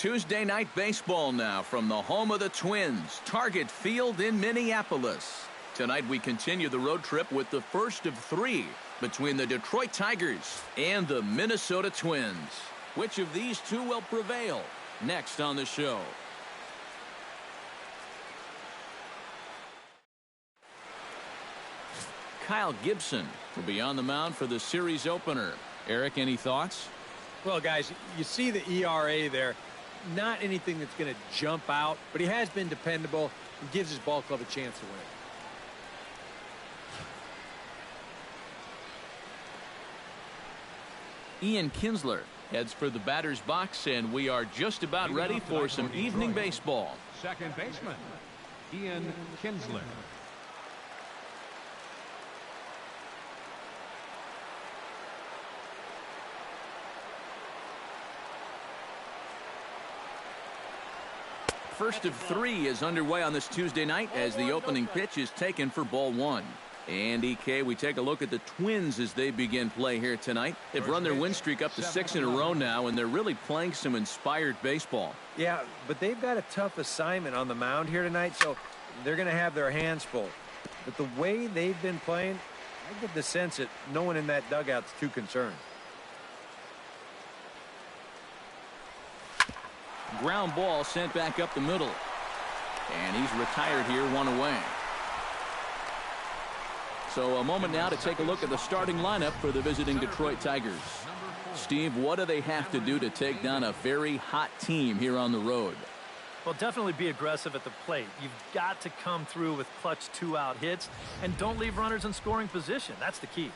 Tuesday night baseball now from the home of the Twins, Target Field in Minneapolis. Tonight we continue the road trip with the first of three between the Detroit Tigers and the Minnesota Twins. Which of these two will prevail? Next on the show. Kyle Gibson will be on the mound for the series opener. Eric, any thoughts? Well, guys, you see the ERA there. Not anything that's going to jump out, but he has been dependable and gives his ball club a chance to win. Ian Kinsler heads for the batter's box, and we are just about ready for some evening baseball. Second baseman, Ian Kinsler. First of three is underway on this Tuesday night as the opening pitch is taken for ball one. And EK, we take a look at the Twins as they begin play here tonight. They've run their win streak up to 6 in a row now, and they're really playing some inspired baseball. Yeah, but they've got a tough assignment on the mound here tonight, so they're going to have their hands full. But the way they've been playing, I get the sense that no one in that dugout's too concerned. Ground ball sent back up the middle. And he's retired here, one away. So a moment now to take a look at the starting lineup for the visiting Detroit Tigers. Steve, what do they have to do to take down a very hot team here on the road? Well, definitely be aggressive at the plate. You've got to come through with clutch 2-out hits and don't leave runners in scoring position. That's the key.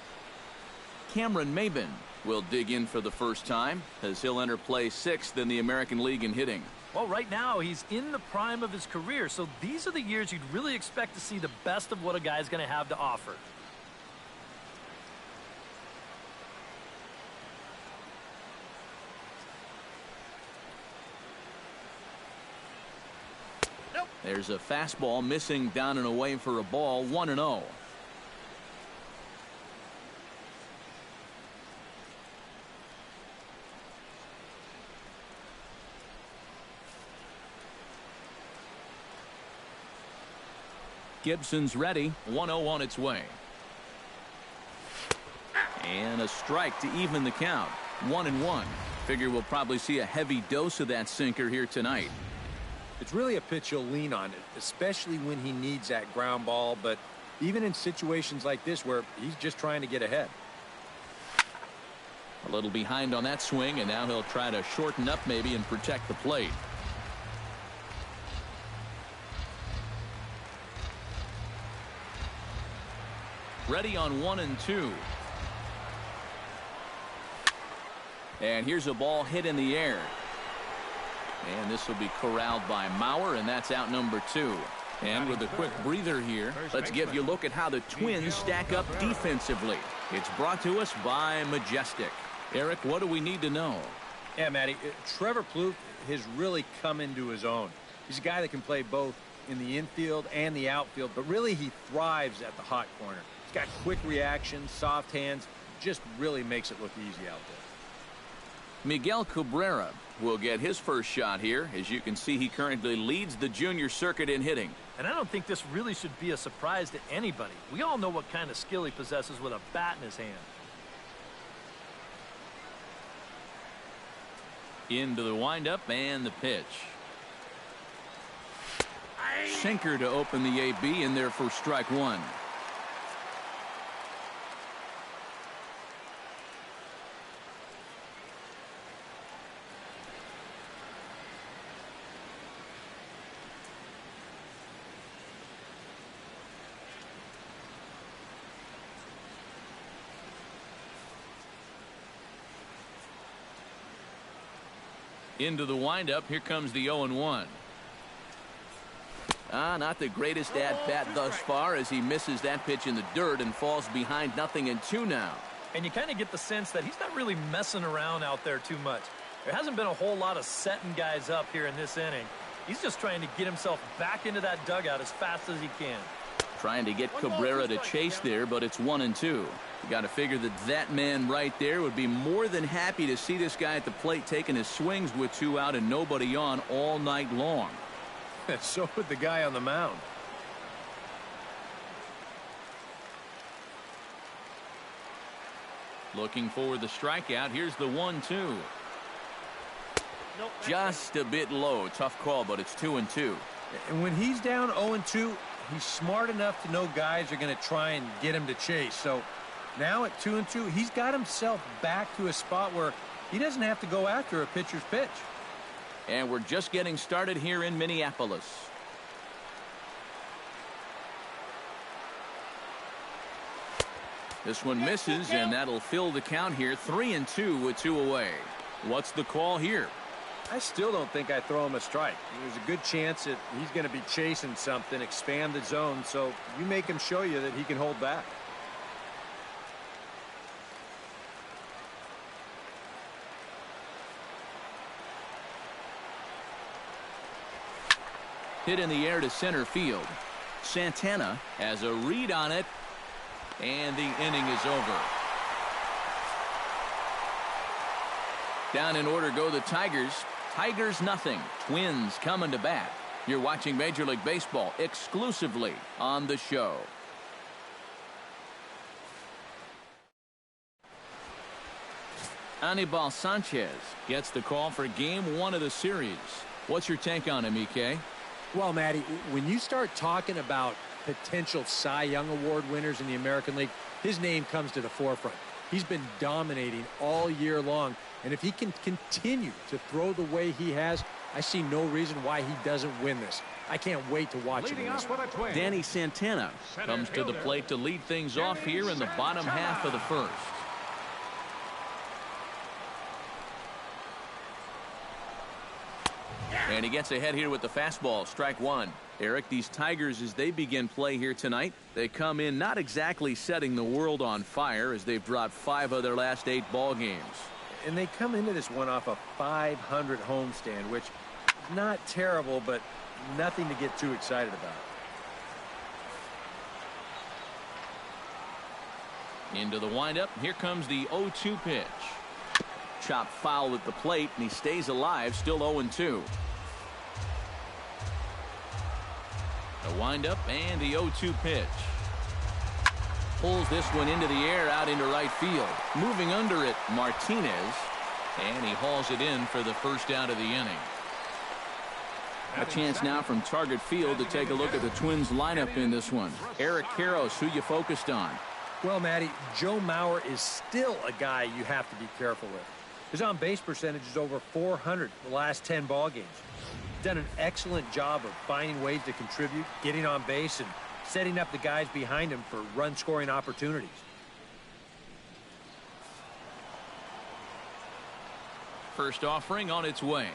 Cameron Maybin will dig in for the first time as he'll enter play 6th in the American League in hitting. Well, right now he's in the prime of his career, so these are the years you'd really expect to see the best of what a guy's going to have to offer. There's a fastball missing down and away for a ball, 1-0. Gibson's ready, 1-0 on its way. And a strike to even the count, 1-1. Figure we'll probably see a heavy dose of that sinker here tonight. It's really a pitch you'll lean on it, especially when he needs that ground ball, but even in situations like this where he's just trying to get ahead. A little behind on that swing, and now he'll try to shorten up maybe and protect the plate. Ready on 1-2. And here's a ball hit in the air. And this will be corralled by Mauer, and that's out number 2. And with a quick breather here, let's give you a look at how the Twins stack up defensively. It's brought to us by Majestic. Eric, what do we need to know? Yeah, Matty, Trevor Plouffe has really come into his own. He's a guy that can play both in the infield and the outfield, but really he thrives at the hot corner. He's got quick reactions, soft hands, just really makes it look easy out there. Miguel Cabrera will get his first shot here. As you can see, he currently leads the junior circuit in hitting. And I don't think this really should be a surprise to anybody. We all know what kind of skill he possesses with a bat in his hand. Into the windup and the pitch. Sinker to open the AB in there for strike one. Into the windup. Here comes the 0-1. Not the greatest at-bat thus far as he misses that pitch in the dirt and falls behind 0-2 now. And you kind of get the sense that he's not really messing around out there too much. There hasn't been a whole lot of setting guys up here in this inning. He's just trying to get himself back into that dugout as fast as he can. Trying to get Cabrera to chase there, but it's 1-2. You got to figure that man right there would be more than happy to see this guy at the plate taking his swings with 2 out and nobody on all night long. So would the guy on the mound. Looking for the strikeout. Here's the 1-2. Just a bit low. Tough call, but it's 2-2. And when he's down 0-2, he's smart enough to know guys are going to try and get him to chase. So now at 2-2, he's got himself back to a spot where he doesn't have to go after a pitcher's pitch. And we're just getting started here in Minneapolis. This one misses, and that'll fill the count here. 3-2 with 2 away. What's the call here? I still don't think I throw him a strike. There's a good chance that he's going to be chasing something, expand the zone, so you make him show you that he can hold back. Hit in the air to center field. Santana has a read on it, and the inning is over. Down in order go the Tigers. Tigers nothing. Twins coming to bat. You're watching Major League Baseball exclusively on the show. Anibal Sanchez gets the call for game 1 of the series. What's your take on him, EK? Well, Matty, when you start talking about potential Cy Young Award winners in the American League, his name comes to the forefront. He's been dominating all year long, and if he can continue to throw the way he has, I see no reason why he doesn't win this. I can't wait to watch him. Danny Santana comes to the plate to lead things off here in the bottom half of the first. And he gets ahead here with the fastball. Strike 1. Eric, these Tigers, as they begin play here tonight, they come in not exactly setting the world on fire as they've dropped 5 of their last 8 ball games. And they come into this one off a 500 homestand, which is not terrible, but nothing to get too excited about. Into the windup. Here comes the 0-2 pitch. Chopped foul at the plate, and he stays alive, still 0-2. The windup and the 0-2 pitch. Pulls this one into the air out into right field. Moving under it, Martinez. And he hauls it in for the first out of the inning. A chance now from Target Field to take a look at the Twins lineup in this one. Eric Karros, who you focused on? Well, Matty, Joe Mauer is still a guy you have to be careful with. His on-base percentage is over 400 the last 10 ball games. Done an excellent job of finding ways to contribute, getting on base, and setting up the guys behind him for run-scoring opportunities. First offering on its way.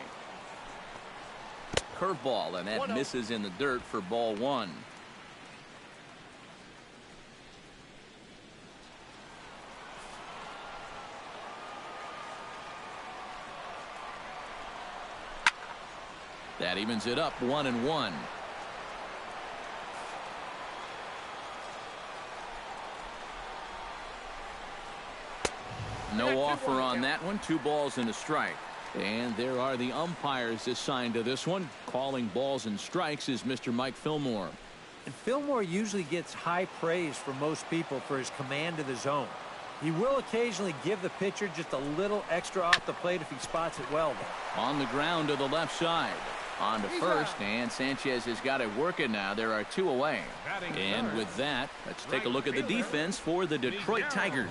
Curveball, and that misses in the dirt for ball 1. That evens it up 1-1. No offer on that one. 2 balls and a strike. And there are the umpires assigned to this one. Calling balls and strikes is Mr. Mike Fillmore. And Fillmore usually gets high praise from most people for his command of the zone. He will occasionally give the pitcher just a little extra off the plate if he spots it well, though. On the ground to the left side. On to first, and Sanchez has got it working now. There are 2 away. And with that, let's take a look at the defense for the Detroit Tigers.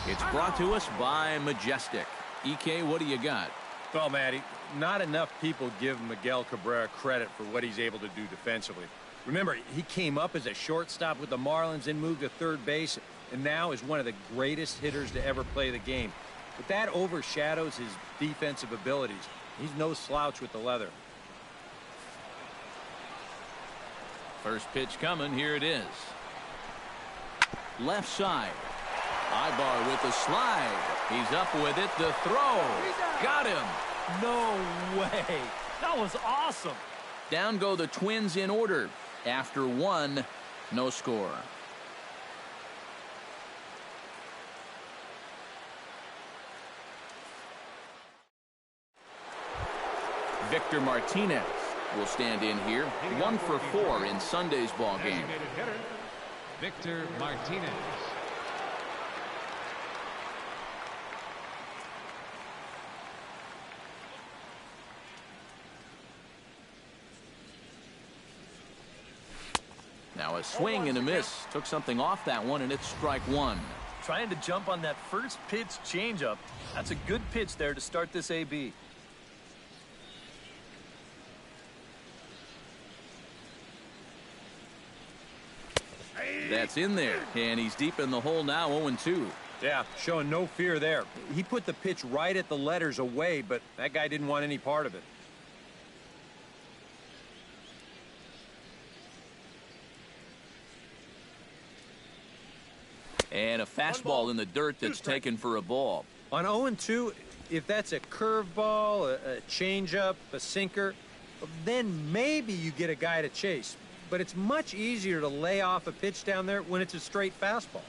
It's brought to us by Majestic. EK, what do you got? Well, Matty, not enough people give Miguel Cabrera credit for what he's able to do defensively. Remember, he came up as a shortstop with the Marlins and moved to third base, and now is one of the greatest hitters to ever play the game. But that overshadows his defensive abilities. He's no slouch with the leather. First pitch coming. Here it is. Left side. Aybar with the slide. He's up with it. The throw. Got him. No way. That was awesome. Down go the Twins in order. After 1, No score. Victor Martinez will stand in here. 1 for 4 in Sunday's ball game. Victor Martinez. Now a swing and a miss. Took something off that one, and it's strike one. Trying to jump on that first pitch changeup. That's a good pitch there to start this AB. That's in there, and he's deep in the hole now, 0-2. Yeah, showing no fear there. He put the pitch right at the letters away, but that guy didn't want any part of it. And a fastball in the dirt that's taken for a ball. On 0-2, if that's a curveball, a changeup, a sinker, then maybe you get a guy to chase. But it's much easier to lay off a pitch down there when it's a straight fastball.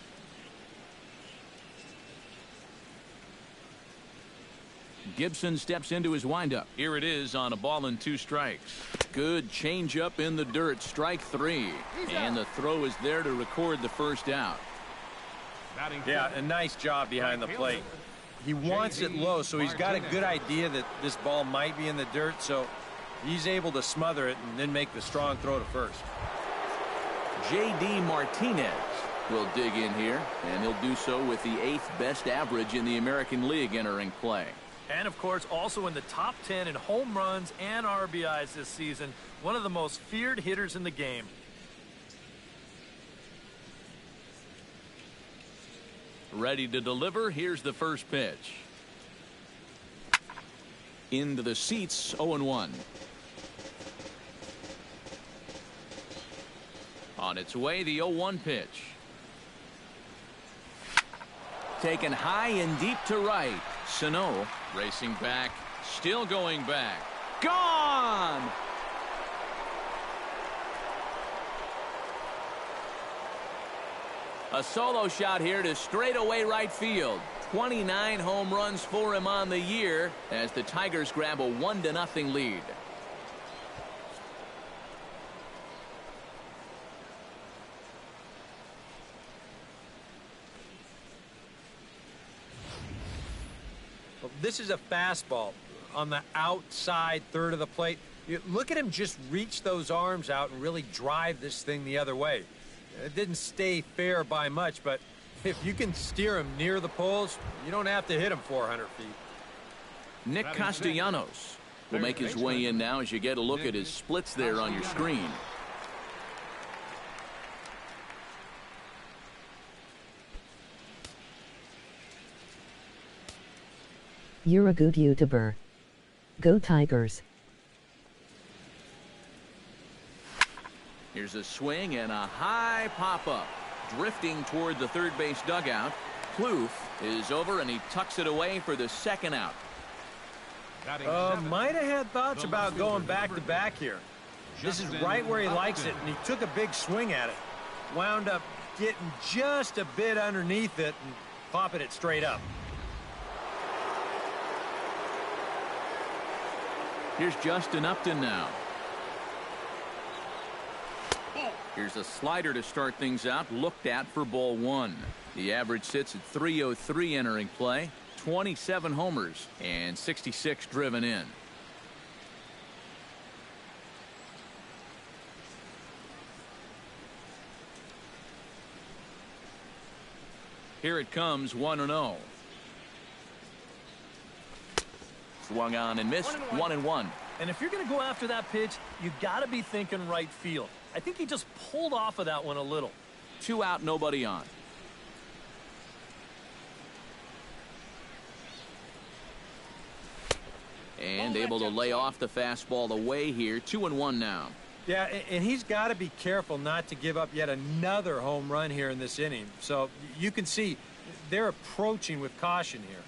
Gibson steps into his windup. Here it is on a ball and 2 strikes. Good changeup in the dirt, strike 3. And the throw is there to record the first out. Yeah, a nice job behind the plate. He wants it low, so he's got a good idea that this ball might be in the dirt, so he's able to smother it and then make the strong throw to first. J.D. Martinez will dig in here, and he'll do so with the 8th best average in the American League entering play. And, of course, also in the top 10 in home runs and RBIs this season. One of the most feared hitters in the game. Ready to deliver. Here's the first pitch. Into the seats, 0-1. On its way, the 0-1 pitch. Taken high and deep to right. Sano racing back, still going back. Gone! A solo shot here to straightaway right field. 29 home runs for him on the year as the Tigers grab a 1-0 lead. Well, this is a fastball on the outside third of the plate. Look at him just reach those arms out and really drive this thing the other way. It didn't stay fair by much, but if you can steer him near the poles, you don't have to hit him 400 feet. Nick Castellanos will make his way in now as you get a look at his splits there on your screen. You're a good YouTuber. Go Tigers. Here's a swing and a high pop-up. Drifting toward the third base dugout. Plouffe is over and he tucks it away for the second out. Might have had thoughts about going back-to-back here. This is right where he likes it, and he took a big swing at it. Wound up getting just a bit underneath it and popping it straight up. Here's Justin Upton now. Here's a slider to start things out, looked at for ball 1. The average sits at .303 entering play, 27 homers and 66 driven in. Here it comes, 1-0. Swung on and missed, 1-1. And if you're going to go after that pitch, you got to be thinking right field. I think he just pulled off of that one a little. 2 out, nobody on. And able to lay off the fastball away here. 2-1 now. Yeah, and he's got to be careful not to give up yet another home run here in this inning. So you can see they're approaching with caution here.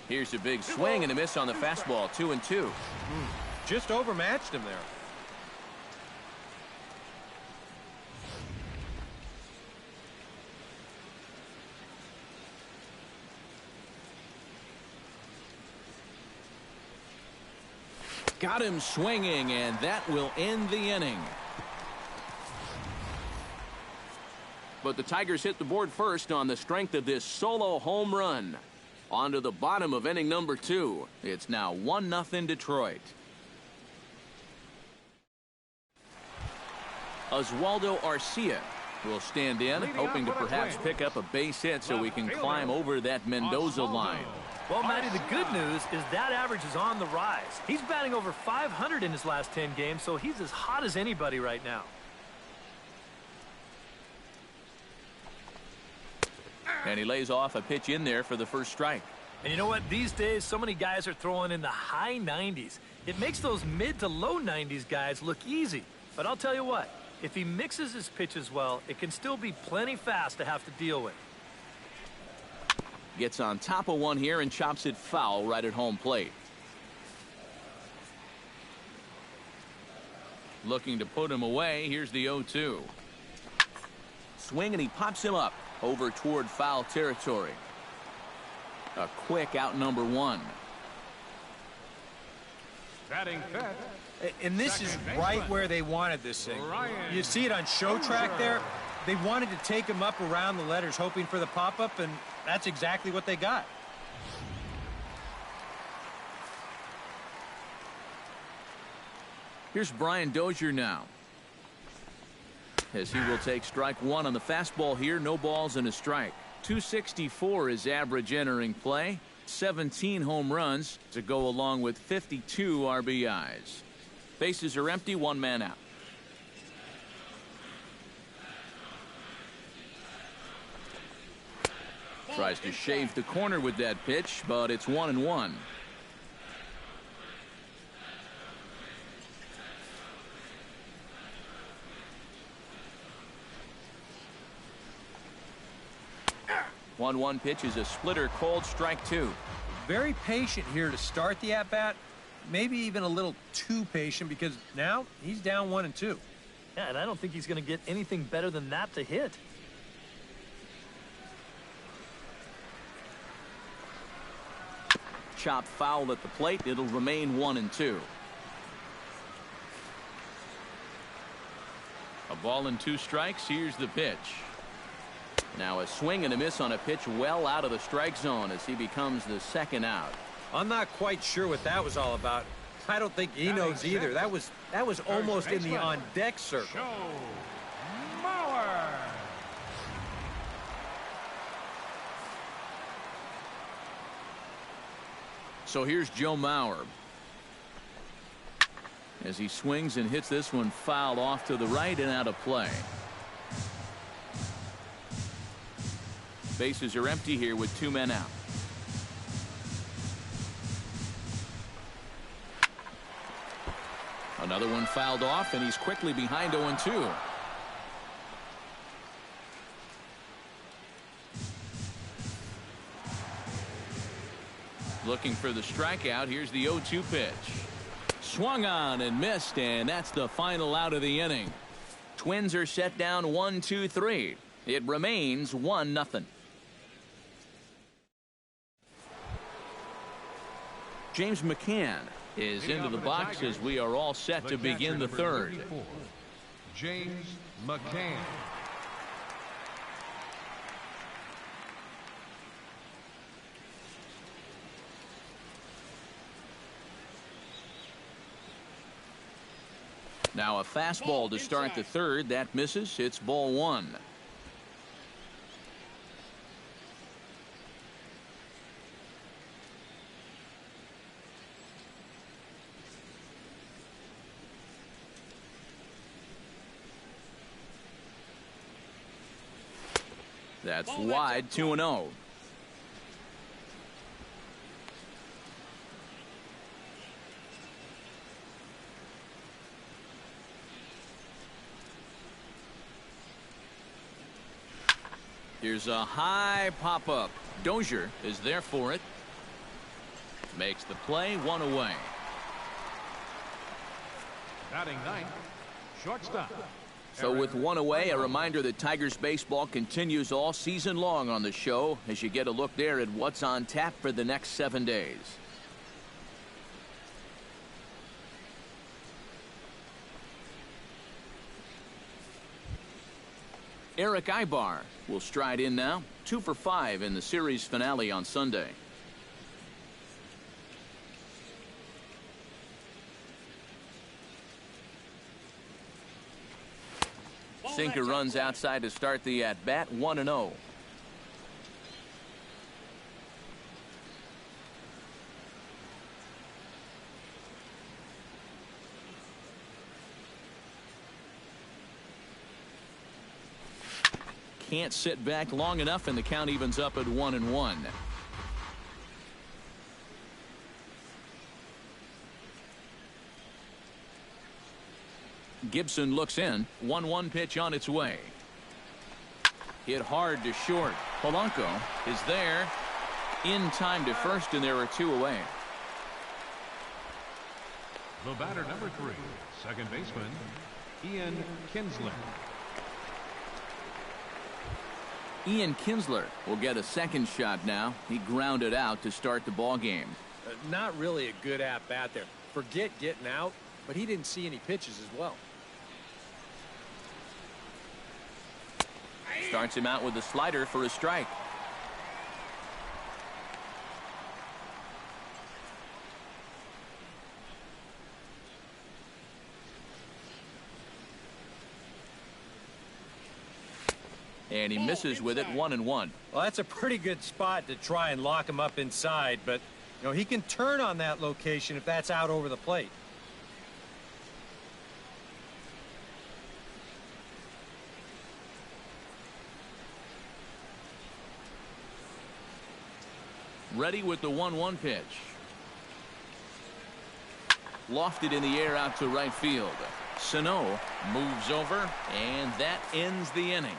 Here's a big swing and a miss on the fastball. 2-2. Just overmatched him there. Got him swinging, and that will end the inning. But the Tigers hit the board first on the strength of this solo home run. On to the bottom of inning number 2. It's now 1-0 Detroit. Oswaldo Arcia will stand in, hoping to perhaps pick up a base hit so we can climb over that Mendoza line. Well, Matty, the good news is that average is on the rise. He's batting over 500 in his last 10 games, so he's as hot as anybody right now. And he lays off a pitch in there for the first strike. And you know what? These days, so many guys are throwing in the high 90s. It makes those mid to low 90s guys look easy. But I'll tell you what, if he mixes his pitches well, it can still be plenty fast to have to deal with. Gets on top of one here and chops it foul right at home plate. Looking to put him away. Here's the 0-2. Swing and he pops him up over toward foul territory. A quick out number 1. Batting fifth. And this is right where they wanted this thing. You see it on show track there. They wanted to take him up around the letters, hoping for the pop-up, and that's exactly what they got. Here's Brian Dozier now, as he will take strike 1 on the fastball here. No balls and a strike. 264 is average entering play. 17 home runs to go along with 52 RBIs. Bases are empty. 1 man out. Tries to shave the corner with that pitch, but it's 1-1. One pitch is a splitter, cold, strike 2. Very patient here to start the at-bat. Maybe even a little too patient, because now he's down 1-2. Yeah, and I don't think he's going to get anything better than that to hit. Chop foul at the plate. It'll remain 1-2. A ball and 2 strikes. Here's the pitch. Now a swing and a miss on a pitch well out of the strike zone as he becomes the second out. I'm not quite sure what that was all about. I don't think he knows either. That was almost in the on-deck circle. So here's Joe Mauer, as he swings and hits this one foul off to the right and out of play. Bases are empty here with 2 men out. Another one fouled off, and he's quickly behind 0-2. Looking for the strikeout. Here's the 0-2 pitch. Swung on and missed, and that's the final out of the inning. Twins are set down 1-2-3. It remains 1-0. James McCann is into the box as we are all set to begin the third. James McCann. Now a fastball to start the third. That misses. It's ball 1. That's wide. 2-0. Here's a high pop-up. Dozier is there for it. Makes the play, 1 away. Batting ninth, shortstop. So with 1 away, a reminder that Tigers baseball continues all season long on the show as you get a look there at what's on tap for the next 7 days. Erick Aybar will stride in now, 2 for 5 in the series finale on Sunday. Sinker runs outside to start the at-bat, 1-0. Can't sit back long enough, and the count evens up at 1-1. Gibson looks in. 1-1 pitch on its way. Hit hard to short. Polanco is there in time to first, and there are 2 away. The batter, number 3, second baseman, Kinsler. Kinsler will get a second shot now. He grounded out to start the ball game. Not really a good at-bat there. Forget getting out, but he didn't see any pitches as well. Starts him out with a slider for a strike. And he misses with it, 1-1. Well, that's a pretty good spot to try and lock him up inside, but you know he can turn on that location if that's out over the plate. Ready with the 1-1 pitch. Lofted in the air out to right field. Sano moves over, and that ends the inning.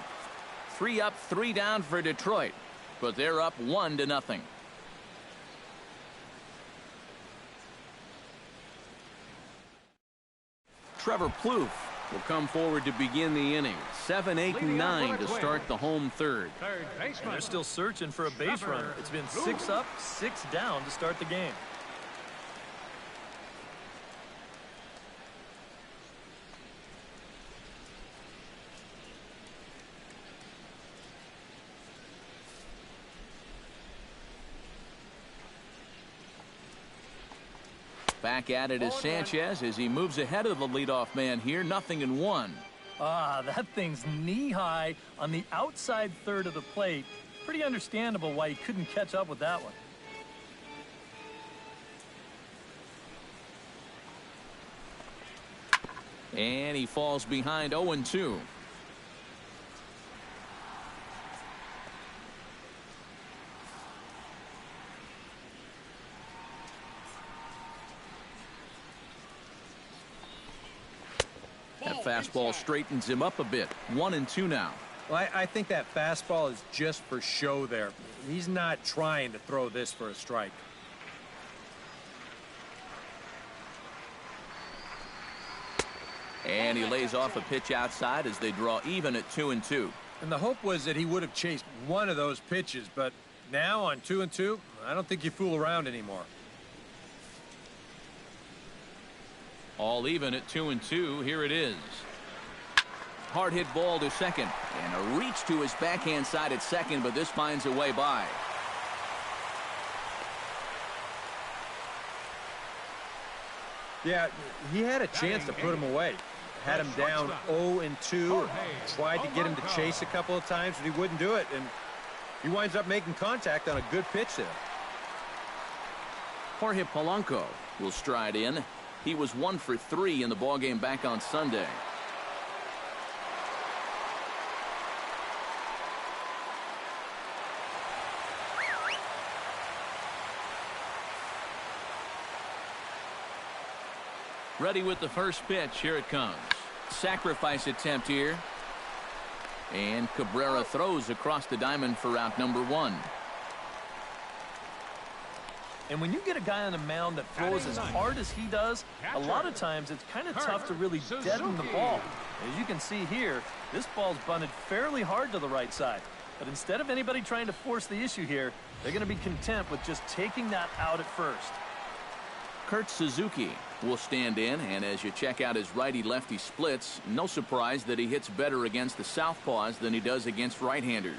3 up, 3 down for Detroit, but they're up 1-0. Trevor Plouffe will come forward to begin the inning. 7, 8, and 9 to start the home third. And they're still searching for a base runner. It's been 6 up, 6 down to start the game. Back at it is Sanchez as he moves ahead of the leadoff man here. 0-1. That thing's knee-high on the outside third of the plate. Pretty understandable why he couldn't catch up with that one. And he falls behind 0-2. That fastball straightens him up a bit. 1-2 now. Well, I think that fastball is just for show there. He's not trying to throw this for a strike. And he lays off a pitch outside as they draw even at 2-2. And the hope was that he would have chased one of those pitches, but now on 2-2, I don't think you fool around anymore. All even at 2-2. Here it is. Hard hit ball to second, and a reach to his backhand side at second, but this finds a way by. Yeah, he had a chance to put him away. Had him down 0-2, tried to get him to chase a couple of times, but he wouldn't do it, and he winds up making contact on a good pitch there. Jorge Polanco will stride in. He was 1 for 3 in the ballgame back on Sunday. Ready with the first pitch. Here it comes. Sacrifice attempt here. And Cabrera throws across the diamond for out number 1. And when you get a guy on the mound that throws as hard as he does, a lot of times it's kind of tough to really deaden the ball. As you can see here, this ball's bunted fairly hard to the right side. But instead of anybody trying to force the issue here, they're going to be content with just taking that out at first. Kurt Suzuki will stand in, and as you check out his righty-lefty splits, no surprise that he hits better against the southpaws than he does against right-handers.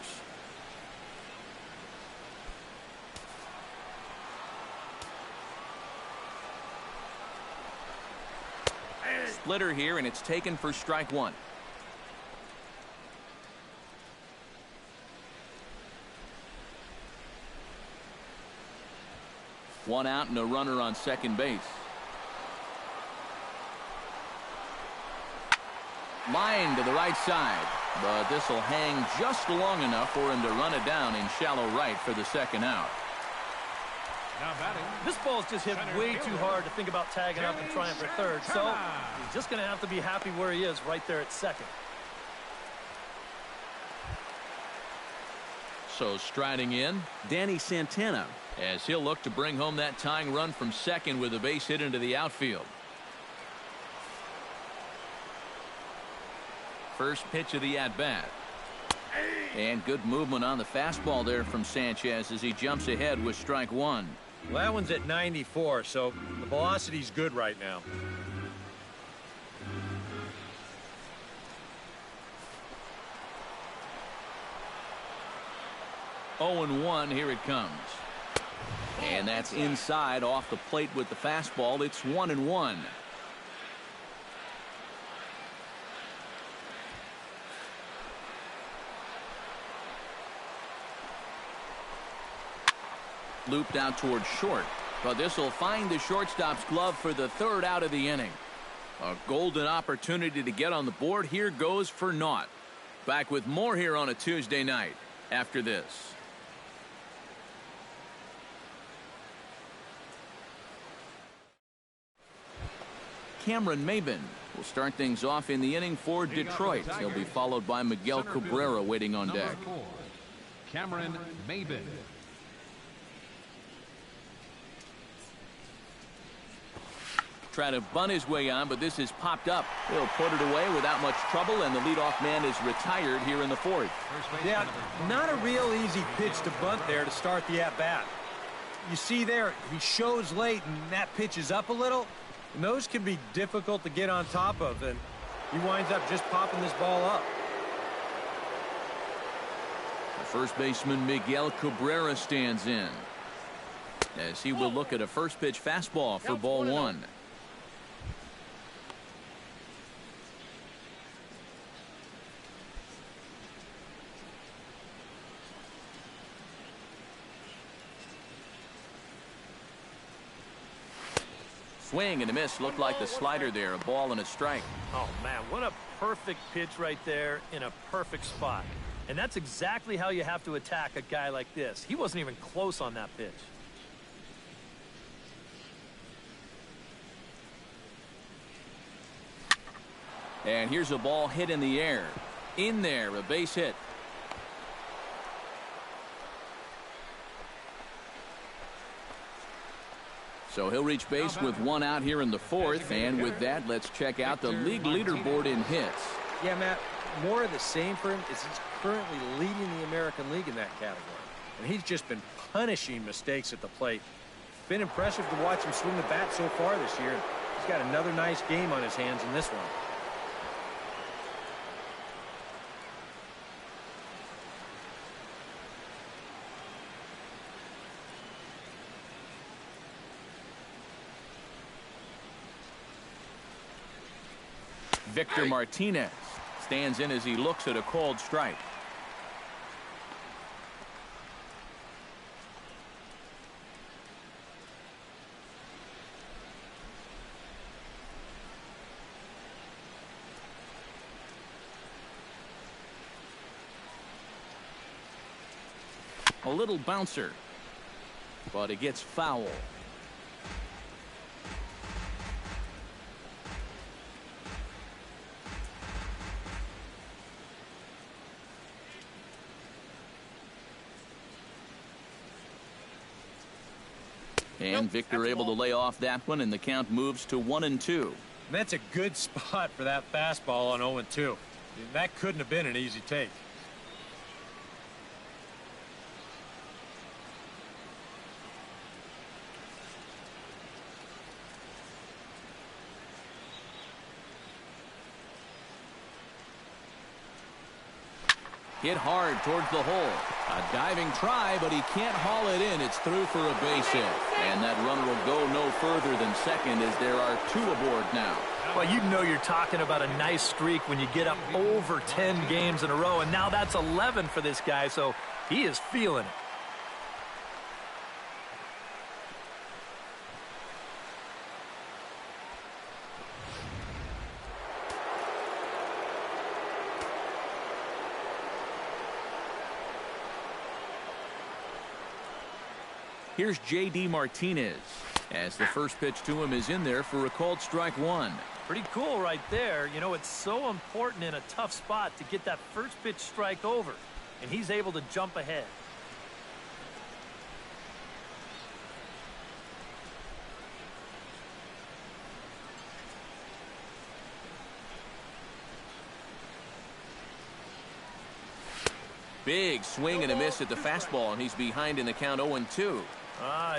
Splitter here, and it's taken for strike one. One out and a runner on second base. Line to the right side, but this will hang just long enough for him to run it down in shallow right for the second out. Now batting. This ball's just hit way too hard to think about tagging up and trying for third, so he's just going to have to be happy where he is right there at second. So striding in, Danny Santana, as he'll look to bring home that tying run from second with a base hit into the outfield. First pitch of the at-bat. And good movement on the fastball there from Sanchez as he jumps ahead with strike one. Well, that one's at 94, so the velocity's good right now. Oh and 1, here it comes. And that's inside off the plate with the fastball. It's 1-1. Looped out towards short, but this will find the shortstop's glove for the third out of the inning. A golden opportunity to get on the board here goes for naught. Back with more here on a Tuesday night after this. Cameron Maybin will start things off in the inning for Detroit. He'll be followed by Miguel Cabrera waiting on deck. Number 4, Cameron Maybin. Try to bunt his way on, but this is popped up. He'll put it away without much trouble, and the leadoff man is retired here in the fourth. Yeah, not a real easy pitch to bunt there to start the at-bat. You see there, he shows late, and that pitch is up a little, and those can be difficult to get on top of, and he winds up just popping this ball up. The first baseman Miguel Cabrera stands in, as he will look at a first pitch fastball for ball one. Swing and a miss. Looked like the slider there. A ball and a strike. Oh, man, what a perfect pitch right there in a perfect spot. And that's exactly how you have to attack a guy like this. He wasn't even close on that pitch. And here's a ball hit in the air. In there, a base hit. So he'll reach base with one out here in the fourth, and with that, let's check out the league leaderboard in hits. Yeah, Matt, more of the same for him is he's currently leading the American League in that category. And he's just been punishing mistakes at the plate. It's been impressive to watch him swing the bat so far this year. He's got another nice game on his hands in this one. Victor Martinez stands in as he looks at a called strike. A little bouncer, but it gets foul. And Victor able to lay off that one, and the count moves to 1-2. And that's a good spot for that fastball on 0-2. That couldn't have been an easy take. Hit hard towards the hole. A diving try, but he can't haul it in. It's through for a base hit. And that runner will go no further than second as there are 2 aboard now. Well, you know you're talking about a nice streak when you get up over 10 games in a row, and now that's 11 for this guy, so he is feeling it. Here's J.D. Martinez as the first pitch to him is in there for a called strike 1. Pretty cool right there. You know, it's so important in a tough spot to get that first pitch strike over, and he's able to jump ahead. Big swing and a miss at the fastball, and he's behind in the count 0-2.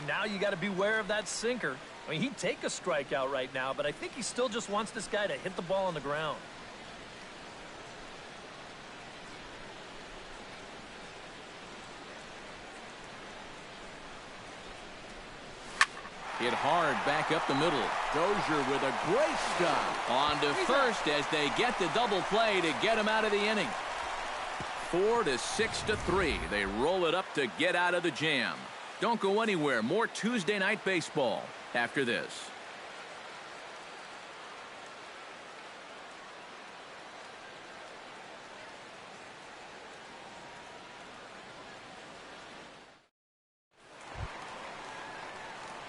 Now you got to beware of that sinker. I mean, he'd take a strikeout right now, but I think he still just wants this guy to hit the ball on the ground. Hit hard back up the middle. Dozier with a great stop. On to first as they get the double play to get him out of the inning. 4-6-3. They roll it up to get out of the jam. Don't go anywhere. More Tuesday night baseball after this.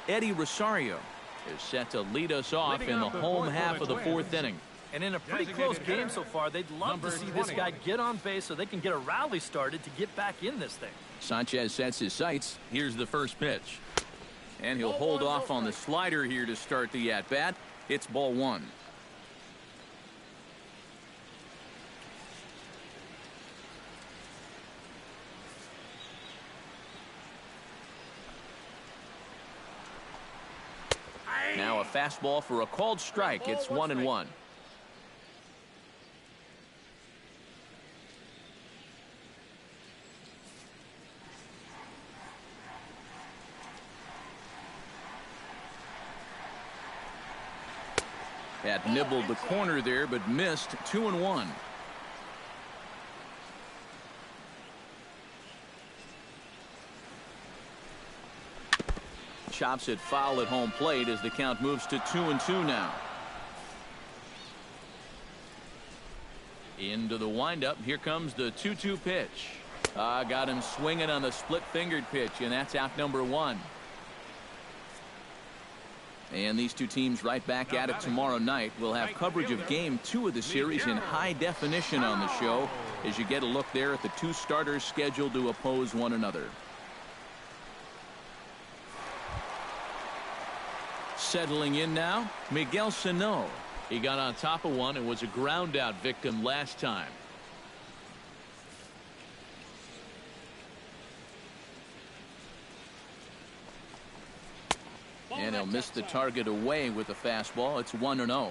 Eddie Rosario is set to lead us off in the home half of the 4th inning. And in a pretty close game so far, they'd love to see this guy get on base so they can get a rally started to get back in this thing. Sanchez sets his sights. Here's the first pitch. And he'll hold off on the slider here to start the at-bat. It's ball 1. Now a fastball for a called strike. It's 1-1. That nibbled the corner there, but missed. 2-1. Chops it foul at home plate as the count moves to 2-2 now. Into the windup. Here comes the 2-2 pitch. Got him swinging on the split-fingered pitch, and that's out number 1. And these 2 teams right back at it tomorrow night. We'll have coverage of game 2 of the series in high definition on the show as you get a look there at the 2 starters scheduled to oppose one another. Settling in now, Miguel Sano. He got on top of one and was a ground out victim last time. And he'll miss the target away with the fastball. It's 1-0.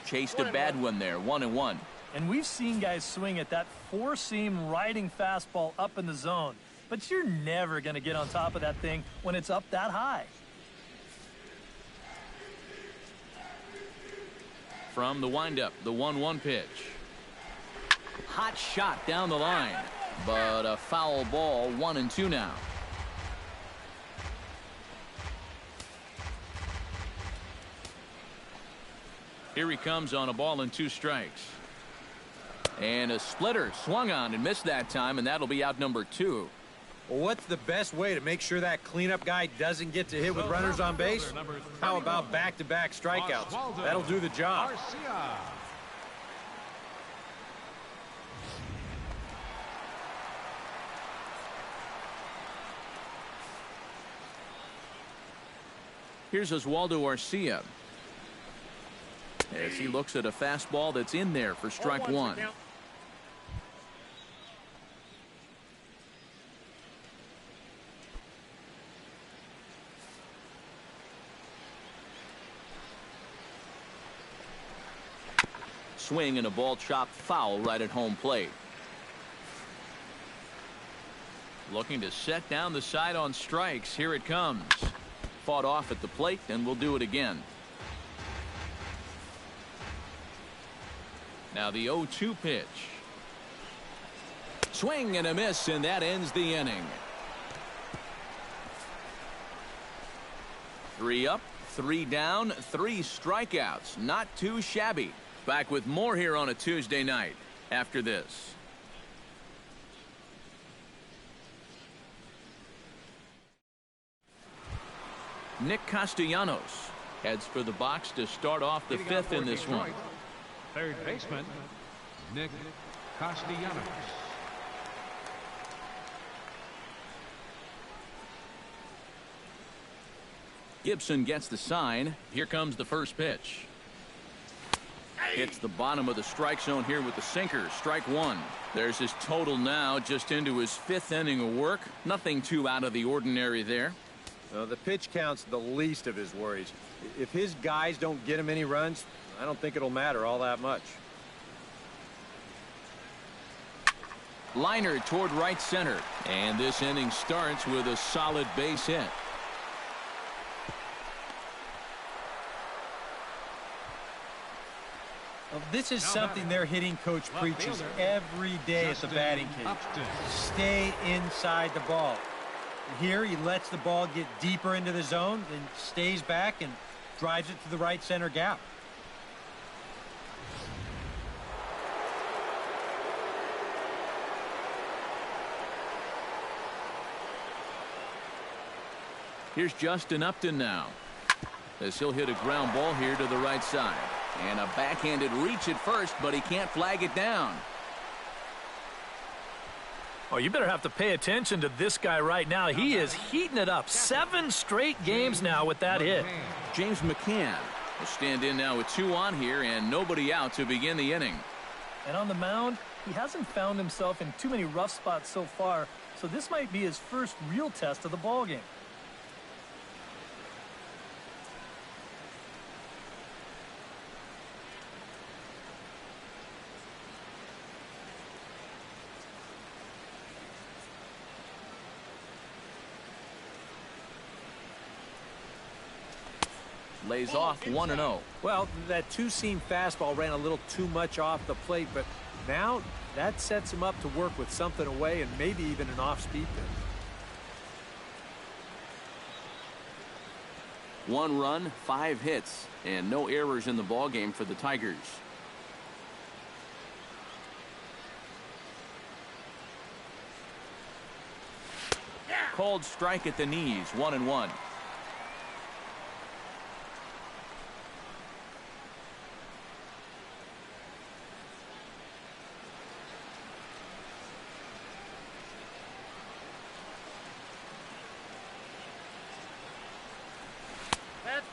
Chased a bad one there. 1-1. And we've seen guys swing at that 4-seam riding fastball up in the zone, but you're never going to get on top of that thing when it's up that high. From the windup, the 1-1 pitch. Hot shot down the line, but a foul ball. 1-2 now. Here he comes on a ball and 2 strikes. And a splitter swung on and missed that time, and that'll be out number 2. Well, what's the best way to make sure that cleanup guy doesn't get to hit with runners on base? How about back-to-back strikeouts? That'll do the job. Arcia. Here's Oswaldo Arcia as he looks at a fastball that's in there for strike one. Swing and a ball chopped foul right at home plate. Looking to set down the side on strikes. Here it comes. Fought off at the plate, and we'll do it again. Now the 0-2 pitch. Swing and a miss, and that ends the inning. 3 up, 3 down, 3 strikeouts. Not too shabby. Back with more here on a Tuesday night after this. Nick Castellanos heads for the box to start off the 5th in this one. Third baseman, Nick Castellanos. Gibson gets the sign. Here comes the first pitch. Hits the bottom of the strike zone here with the sinker. Strike one. There's his total now, just into his 5th inning of work. Nothing too out of the ordinary there. The pitch count's the least of his worries. If his guys don't get him any runs, I don't think it'll matter all that much. Liner toward right center. And this inning starts with a solid base hit. Well, this is something their hitting coach preaches every day at the batting cage. Stay inside the ball. Here he lets the ball get deeper into the zone, then stays back and drives it to the right center gap. Here's Justin Upton now, as he'll hit a ground ball here to the right side. And a backhanded reach at first, but he can't flag it down. Oh, you better have to pay attention to this guy right now. He is heating it up. 7 straight games now with that hit. James McCann will stand in now with 2 on here and nobody out to begin the inning. And on the mound, he hasn't found himself in too many rough spots so far, so this might be his first real test of the ballgame. Lays off 1-0. Well, that two-seam fastball ran a little too much off the plate, but now that sets him up to work with something away and maybe even an off-speed pitch. 1 run, 5 hits, and no errors in the ballgame for the Tigers. Cold strike at the knees, 1-1.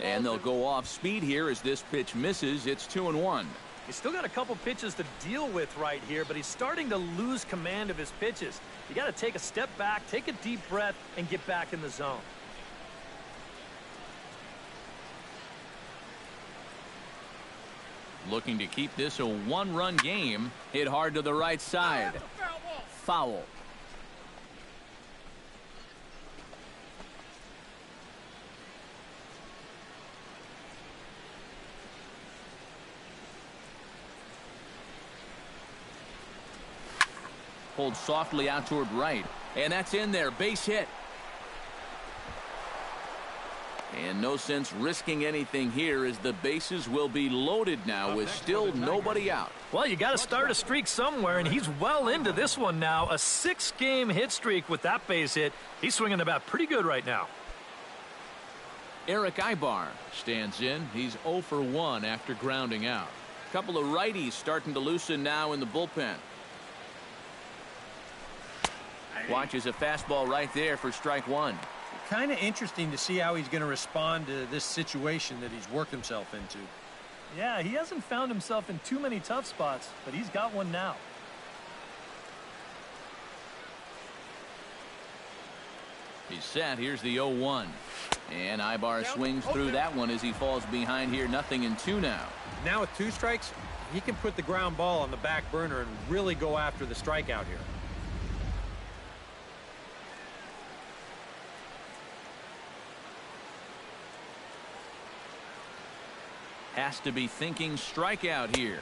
And they'll go off speed here as this pitch misses. It's 2-1. He's still got a couple pitches to deal with right here, but he's starting to lose command of his pitches. You got to take a step back, take a deep breath, and get back in the zone. Looking to keep this a 1-run game. Hit hard to the right side. Foul. Pulled softly out toward right. And that's in there. Base hit. And no sense risking anything here as the bases will be loaded now with still nobody out. Well, you got to start a streak somewhere, and he's well into this one now. A 6-game hit streak with that base hit. He's swinging the bat pretty good right now. Erick Aybar stands in. He's 0 for 1 after grounding out. A couple of righties starting to loosen now in the bullpen. Watches a fastball right there for strike one. Kind of interesting to see how he's going to respond to this situation that he's worked himself into. Yeah, he hasn't found himself in too many tough spots, but he's got one now. He's set. Here's the 0-1. And Aybar swings through that one as he falls behind here. 0-2 now. Now with 2 strikes, he can put the ground ball on the back burner and really go after the strikeout here. Has to be thinking strikeout here.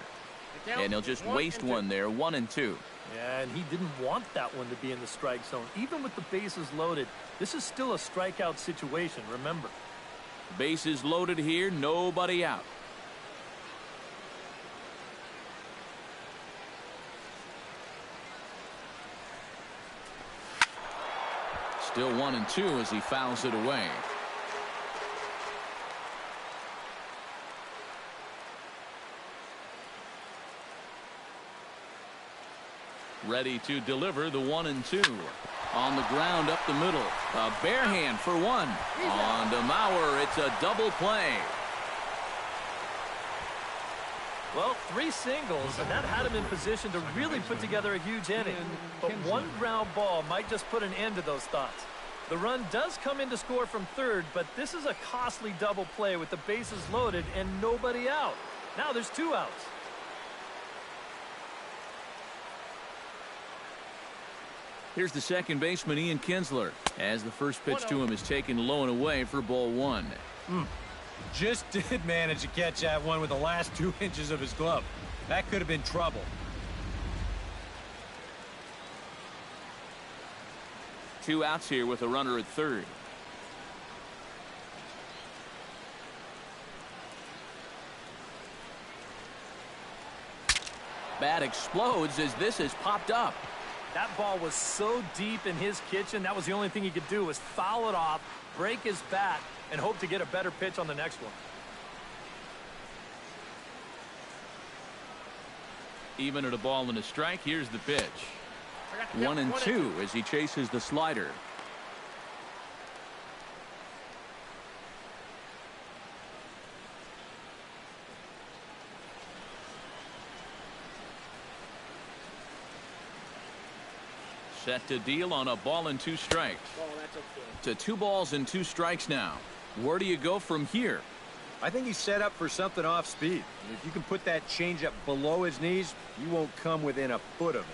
And he'll just waste one there. 1-2. Yeah, and he didn't want that one to be in the strike zone. Even with the bases loaded, this is still a strikeout situation, remember. Bases loaded here, nobody out. Still 1-2 as he fouls it away. Ready to deliver the 1-2. On the ground up the middle. A bare hand for one. On to Mauer. It's a double play. Well, 3 singles, and that had him in position to really put together a huge inning. But one ground ball might just put an end to those thoughts. The run does come in to score from third, but this is a costly double play with the bases loaded and nobody out. Now there's 2 outs. Here's the second baseman, Ian Kinsler, as the first pitch to him is taken low and away for ball 1. Just did manage to catch that one with the last 2 inches of his glove. That could have been trouble. Two outs here with a runner at third. Bat explodes as this has popped up. That ball was so deep in his kitchen, that was the only thing he could do was foul it off, break his bat, and hope to get a better pitch on the next one. Even at a ball and a strike, here's the pitch. 1-2 as he chases the slider. Set to deal on a ball and 2 strikes. To 2 balls and 2 strikes now. Where do you go from here? I think he's set up for something off speed. If you can put that changeup below his knees, you won't come within a foot of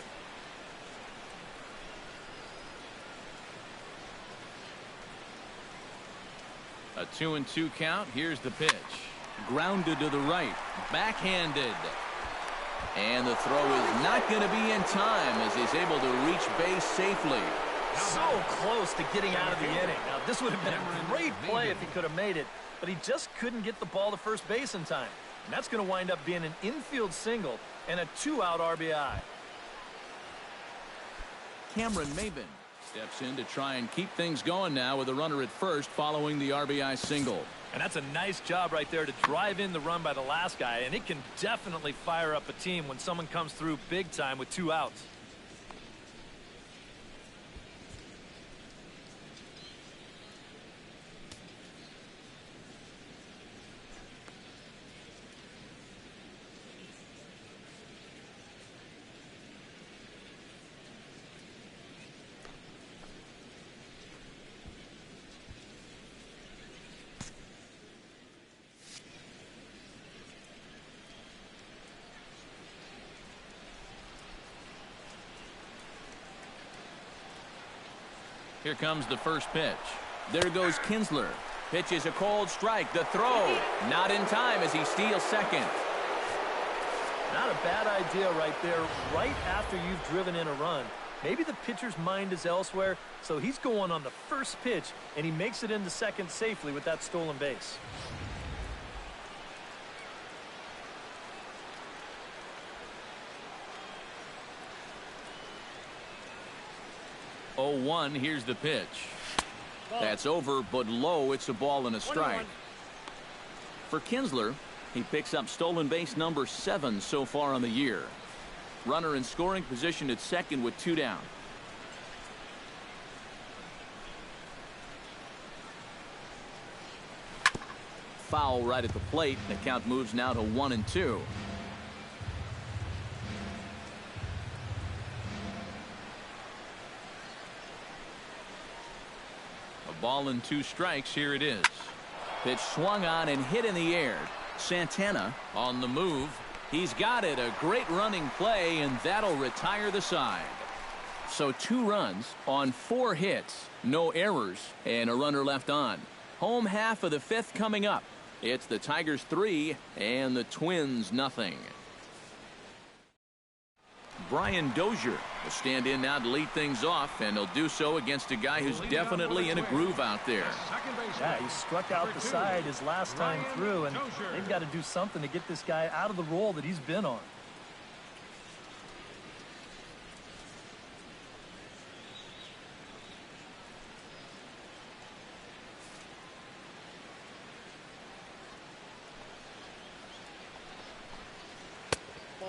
it. A 2-2 count. Here's the pitch. Grounded to the right. Backhanded. And the throw is not going to be in time as he's able to reach base safely. So close to getting out of the inning. Now, this would have been a great play if he could have made it, but he just couldn't get the ball to first base in time. And that's going to wind up being an infield single and a 2-out RBI. Cameron Maybin steps in to try and keep things going now with a runner at first following the RBI single. And that's a nice job right there to drive in the run by the last guy, and it can definitely fire up a team when someone comes through big time with 2 outs. Here comes the first pitch. There goes Kinsler. Pitch is a cold strike. The throw not in time as he steals second. Not a bad idea right there. Right after you've driven in a run, Maybe the pitcher's mind is elsewhere, so he's going on the first pitch, and he makes it into second safely with that stolen base. Oh, 1, here's the pitch. That's over, but low. It's a ball and a strike. For Kinsler, he picks up stolen base number 7 so far on the year. Runner in scoring position at second with 2 down. Foul right at the plate. The count moves now to 1-2. A ball and 2 strikes. Here it is. Pitch swung on and hit in the air. Santana on the move. He's got it. A great running play, and that'll retire the side. So 2 runs on 4 hits, no errors, and a runner left on. Home half of the 5th coming up. It's the Tigers 3 and the Twins nothing. Brian Dozier will stand in now to lead things off, and he'll do so against a guy who's definitely in a groove out there. Yeah, he struck out the side his last time through, and they've got to do something to get this guy out of the role that he's been on.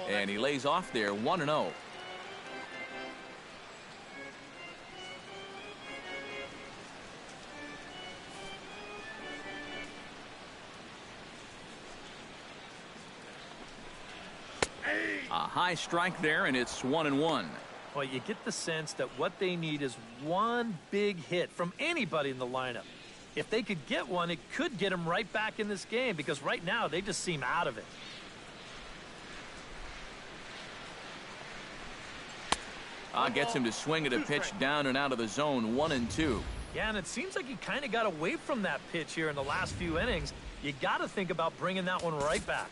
And he lays off there, 1-0. A high strike there, and it's 1-1. Well, you get the sense that what they need is one big hit from anybody in the lineup. If they could get one, it could get them right back in this game, because right now they just seem out of it. Gets him to swing at a pitch down and out of the zone, 1-2. Yeah, and it seems like he kind of got away from that pitch here in the last few innings. You got to think about bringing that one right back.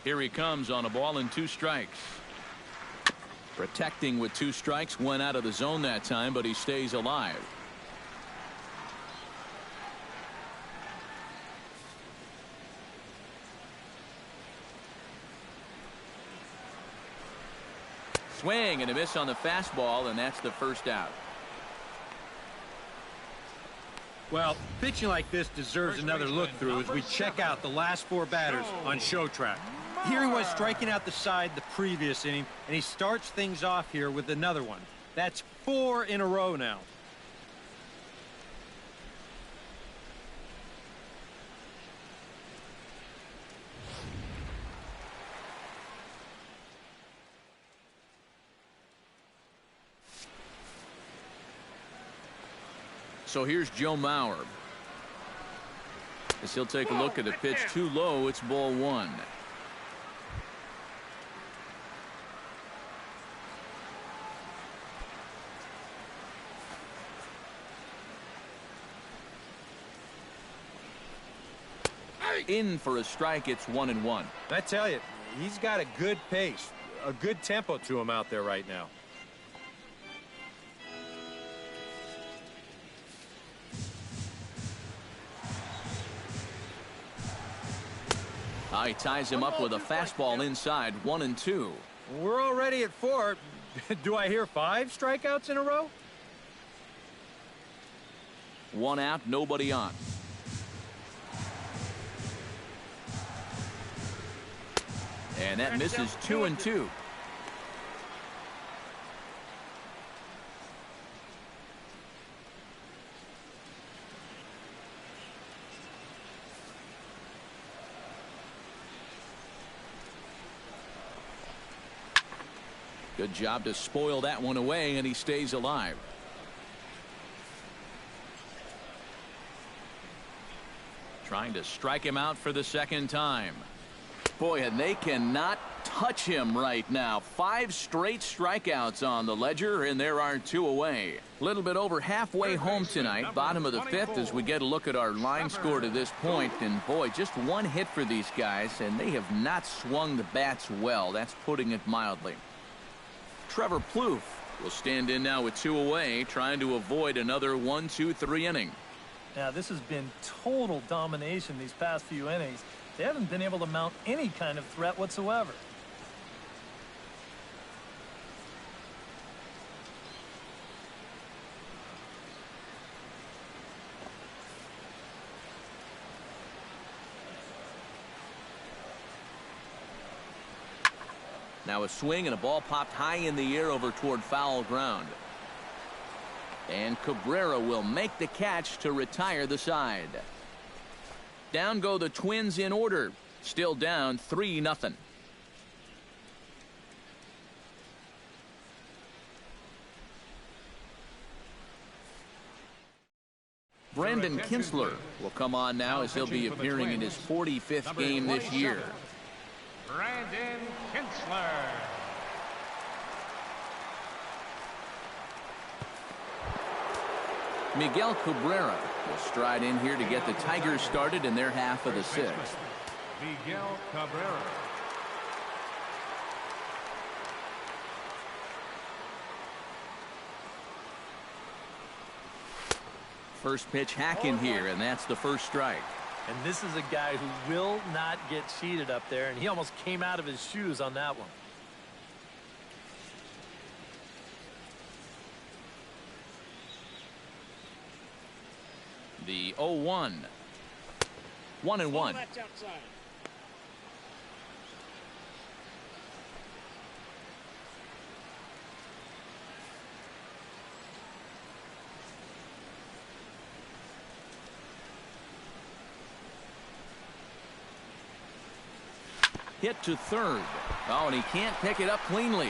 Here he comes on a ball and 2 strikes. Protecting with 2 strikes, went out of the zone that time, but he stays alive. Swing and a miss on the fastball, and that's the first out. Well, pitching like this deserves another look through as we check out the last 4 batters on show track. Here he was striking out the side the previous inning, and he starts things off here with another one. That's 4 in a row now. So here's Joe Mauer. As he'll take a look at a pitch too low, it's ball 1. In for a strike, it's 1-1. I tell you, he's got a good pace, a good tempo to him out there right now. He ties him up with a fastball inside, 1-2. We're already at 4. Do I hear 5 strikeouts in a row? 1 out, nobody on. And that misses 2-2. Good job to spoil that one away, and he stays alive. Trying to strike him out for the second time. Boy, and they cannot touch him right now. 5 straight strikeouts on the ledger, and there are 2 away. A little bit over halfway home tonight, bottom of the 5th, as we get a look at our line score to this point. And boy, just 1 hit for these guys, and they have not swung the bats well. That's putting it mildly. Trevor Plouffe will stand in now with 2 away, trying to avoid another 1, 2, 3 inning. Now, this has been total domination these past few innings. They haven't been able to mount any kind of threat whatsoever. Now a swing and a ball popped high in the air over toward foul ground. And Cabrera will make the catch to retire the side. Down go the Twins in order. Still down 3-0. Brandon Kinsler will come on now as he'll be appearing in his 45th game this year. Brandon Kinsler. Miguel Cabrera will stride in here to get the Tigers started in their half of the 6th. Miguel Cabrera. First pitch hack in here, and that's the first strike. And this is a guy who will not get cheated up there, and he almost came out of his shoes on that one. The 0-1. 1-1. Hit to third. Oh, and he can't pick it up cleanly.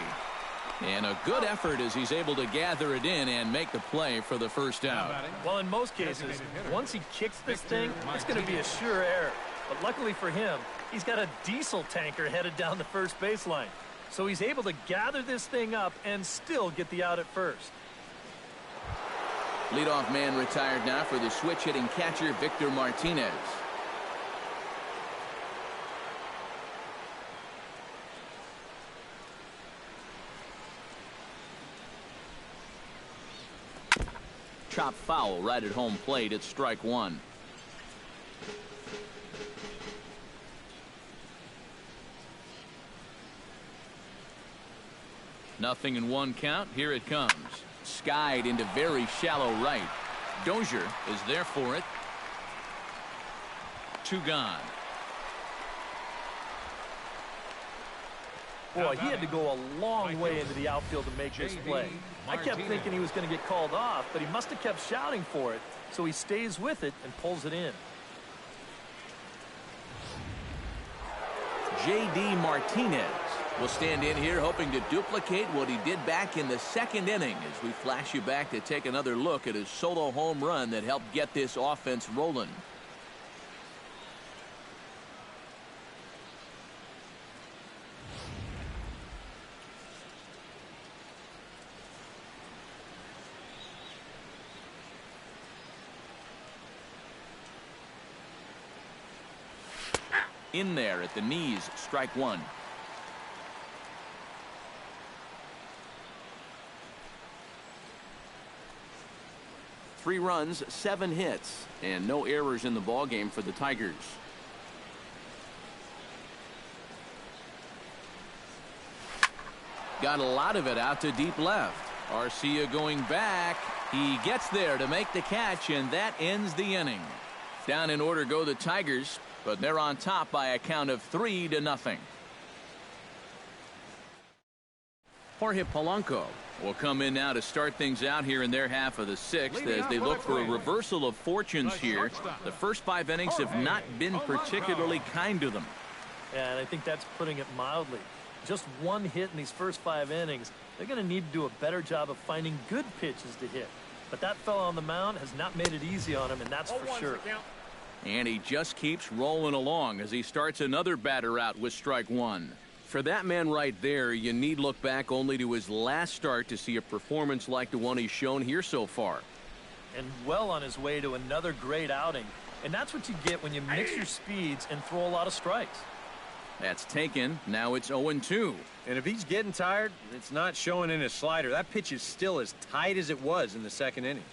And a good effort as he's able to gather it in and make the play for the first out. Well, in most cases, once he kicks this thing, it's going to be a sure error. But luckily for him, he's got a diesel tanker headed down the first baseline. So he's able to gather this thing up and still get the out at first. Leadoff man retired now for the switch-hitting catcher, Victor Martinez. Chop foul right at home plate. It's strike 1. Nothing in 1 count. Here it comes. Skied into very shallow right. Dozier is there for it. 2 gone. Boy, he had to go a long way into the outfield to make this play. I kept thinking he was going to get called off, but he must have kept shouting for it, so he stays with it and pulls it in. J.D. Martinez will stand in here hoping to duplicate what he did back in the 2nd inning as we flash you back to take another look at his solo home run that helped get this offense rolling. In there at the knees, strike 1. Three runs, 7 hits, and no errors in the ballgame for the Tigers. Got a lot of it out to deep left. Arcia going back. He gets there to make the catch, and that ends the inning. Down in order go the Tigers, but they're on top by a count of 3-0. Jorge Polanco will come in now to start things out here in their half of the 6th as they look for a reversal of fortunes here. The first 5 innings have not been particularly kind to them. Yeah, and I think that's putting it mildly. Just 1 hit in these first 5 innings. They're going to need to do a better job of finding good pitches to hit. But that fellow on the mound has not made it easy on him, and that's for sure. And he just keeps rolling along as he starts another batter out with strike one. For that man right there, you need look back only to his last start to see a performance like the one he's shown here so far. And well on his way to another great outing. And that's what you get when you mix your speeds and throw a lot of strikes. That's taken. Now it's 0-2. And if he's getting tired, it's not showing in his slider. That pitch is still as tight as it was in the second inning.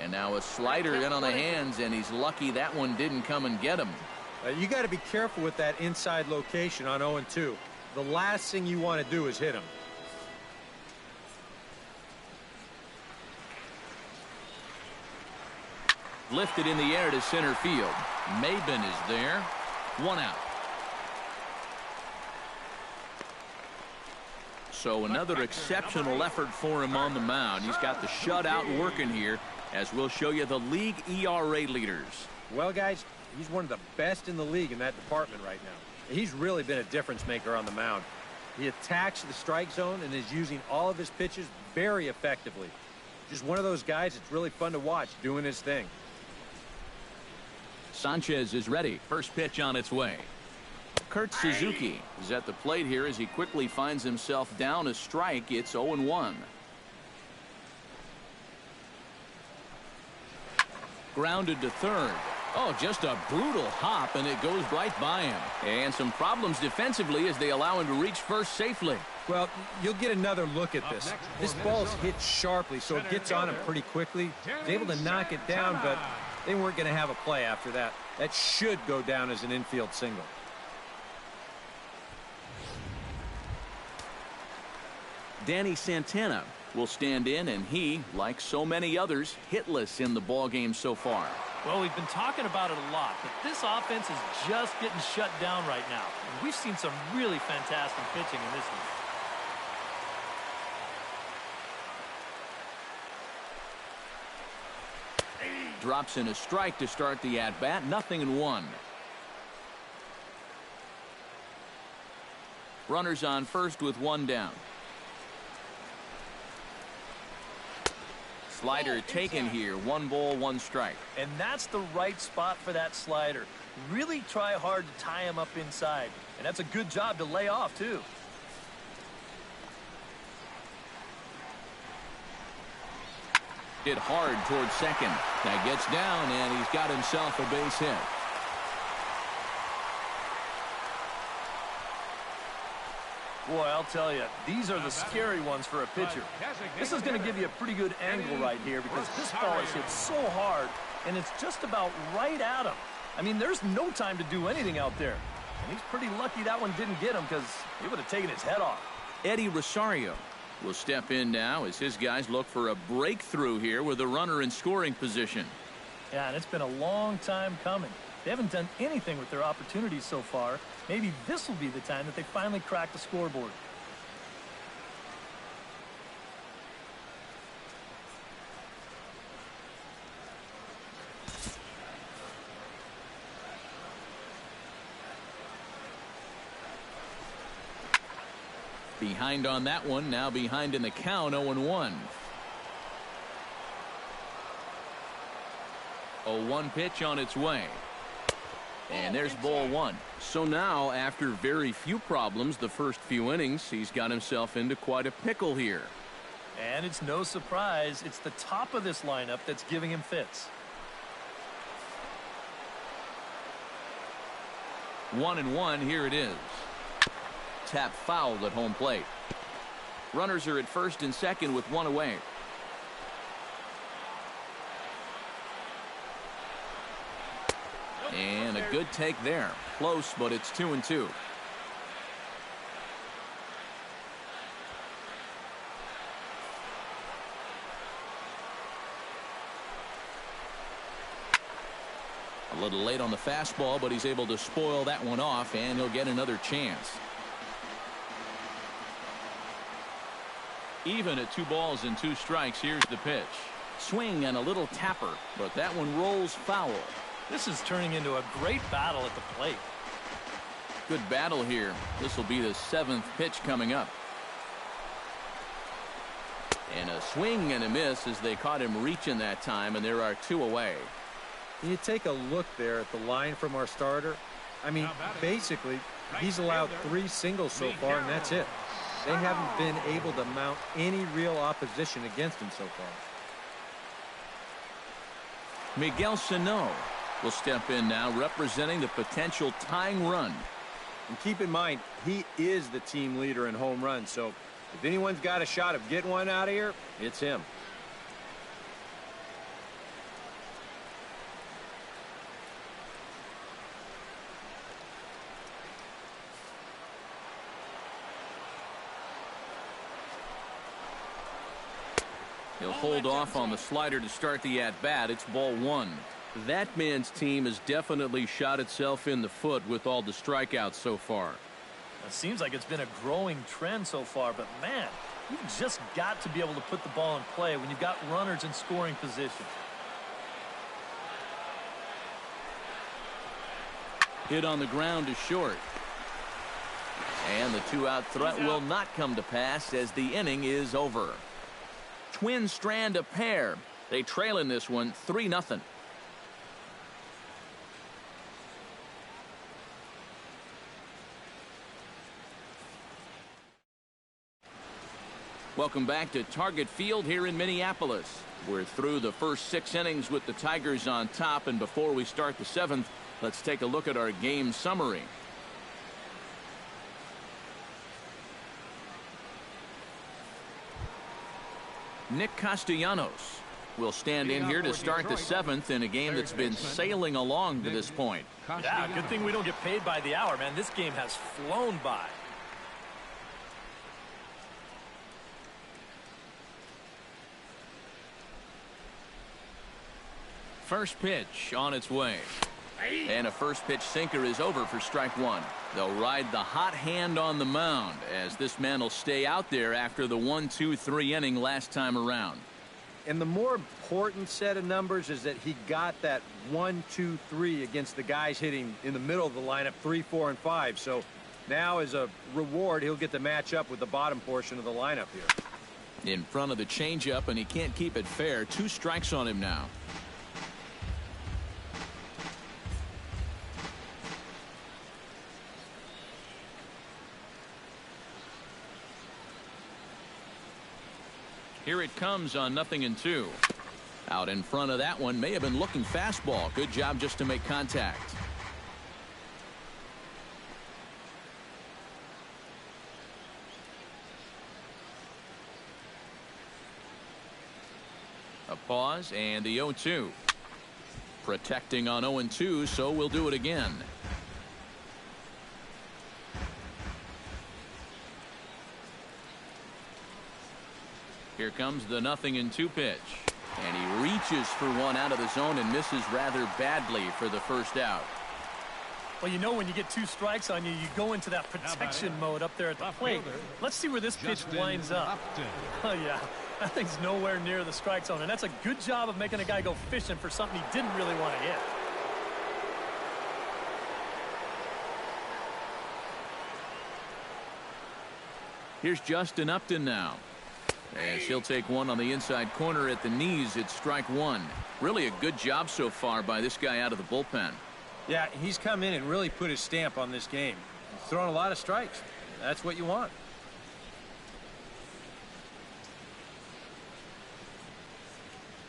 And now a slider in on the hands, and he's lucky that one didn't come and get him. You got to be careful with that inside location on 0-2. The last thing you want to do is hit him. Lifted in the air to center field. Maybin is there. One out. So another exceptional effort for him on the mound. He's got the shutout working here, as we'll show you the league ERA leaders. Well, guys, he's one of the best in the league in that department right now. He's really been a difference maker on the mound. He attacks the strike zone and is using all of his pitches very effectively. Just one of those guys that's really fun to watch doing his thing. Sanchez is ready. First pitch on its way. Kurt Suzuki is at the plate here as he quickly finds himself down a strike. It's 0-1. Grounded to third. Oh, just a brutal hop, and it goes right by him. And some problems defensively as they allow him to reach first safely. Well, you'll get another look at this. This ball's hit sharply, so it gets on him pretty quickly. He's able to knock it down, but they weren't going to have a play after that. That should go down as an infield single. Danny Santana will stand in, and he, like so many others, hitless in the ballgame so far. Well, we've been talking about it a lot, but this offense is just getting shut down right now. And we've seen some really fantastic pitching in this one. Drops in a strike to start the at-bat. 0-1. Runners on first with one down. Slider taken here. 1 ball, 1 strike. And that's the right spot for that slider. Really try hard to tie him up inside. And that's a good job to lay off, too. Hit hard towards second. That gets down, and he's got himself a base hit. Boy, I'll tell you, these are the scary ones for a pitcher. This is going to give you a pretty good angle right here because this ball is hit so hard, and it's just about right at him. I mean, there's no time to do anything out there. And he's pretty lucky that one didn't get him because he would have taken his head off. Eddie Rosario will step in now as his guys look for a breakthrough here with a runner in scoring position. Yeah, and it's been a long time coming. They haven't done anything with their opportunities so far. Maybe this will be the time that they finally crack the scoreboard. Behind on that one, now behind in the count. 0-1. 0-1 pitch on its way. And there's ball 1. So now, after very few problems the first few innings, he's got himself into quite a pickle here. And it's no surprise, it's the top of this lineup that's giving him fits. 1-1, here it is. Tap fouled at home plate. Runners are at first and second with one away. And a good take there. Close, but it's 2-2. A little late on the fastball, but he's able to spoil that one off, and he'll get another chance. Even at 2 balls and 2 strikes, here's the pitch. Swing and a little tapper, but that one rolls foul. This is turning into a great battle at the plate. Good battle here. This will be the 7th pitch coming up. And a swing and a miss as they caught him reaching that time, and there are 2 away. You take a look there at the line from our starter. I mean, basically, he's allowed 3 singles so far, and that's it. They haven't been able to mount any real opposition against him so far. Miguel Sano will step in now, representing the potential tying run. And keep in mind, he is the team leader in home runs, so if anyone's got a shot of getting one out of here, it's him. He'll hold off on the slider to start the at-bat. It's ball 1. That man's team has definitely shot itself in the foot with all the strikeouts so far. It seems like it's been a growing trend so far, but man, you've just got to be able to put the ball in play when you've got runners in scoring position. Hit on the ground is short. And the 2-out threat will not come to pass as the inning is over. Twins strand a pair. They trail in this one 3-0. Welcome back to Target Field here in Minneapolis. We're through the first 6 innings with the Tigers on top, and before we start the 7th, let's take a look at our game summary. Nick Castellanos will stand in here to start the 7th in a game that's been sailing along to this point. Yeah, good thing we don't get paid by the hour, man. This game has flown by. First pitch on its way. And a first pitch sinker is over for strike 1. They'll ride the hot hand on the mound as this man will stay out there after the 1-2-3 inning last time around. And the more important set of numbers is that he got that 1-2-3 against the guys hitting in the middle of the lineup 3, 4, and 5. So now as a reward, he'll get to match up with the bottom portion of the lineup here. In front of the changeup, and he can't keep it fair. 2 strikes on him now. Here it comes on 0-2. Out in front of that one, may have been looking fastball. Good job just to make contact. A pause and the 0-2. Protecting on 0-2, so we'll do it again. Here comes the 0-2 pitch. And he reaches for one out of the zone and misses rather badly for the first out. Well, you know, when you get 2 strikes on you, you go into that protection mode up there at the plate. Let's see where this pitch winds up. Oh, yeah. That thing's nowhere near the strike zone, and that's a good job of making a guy go fishing for something he didn't really want to hit. Here's Justin Upton now. As he'll take one on the inside corner at the knees. It's strike 1. Really a good job so far by this guy out of the bullpen. Yeah, he's come in and really put his stamp on this game. He's thrown a lot of strikes. That's what you want.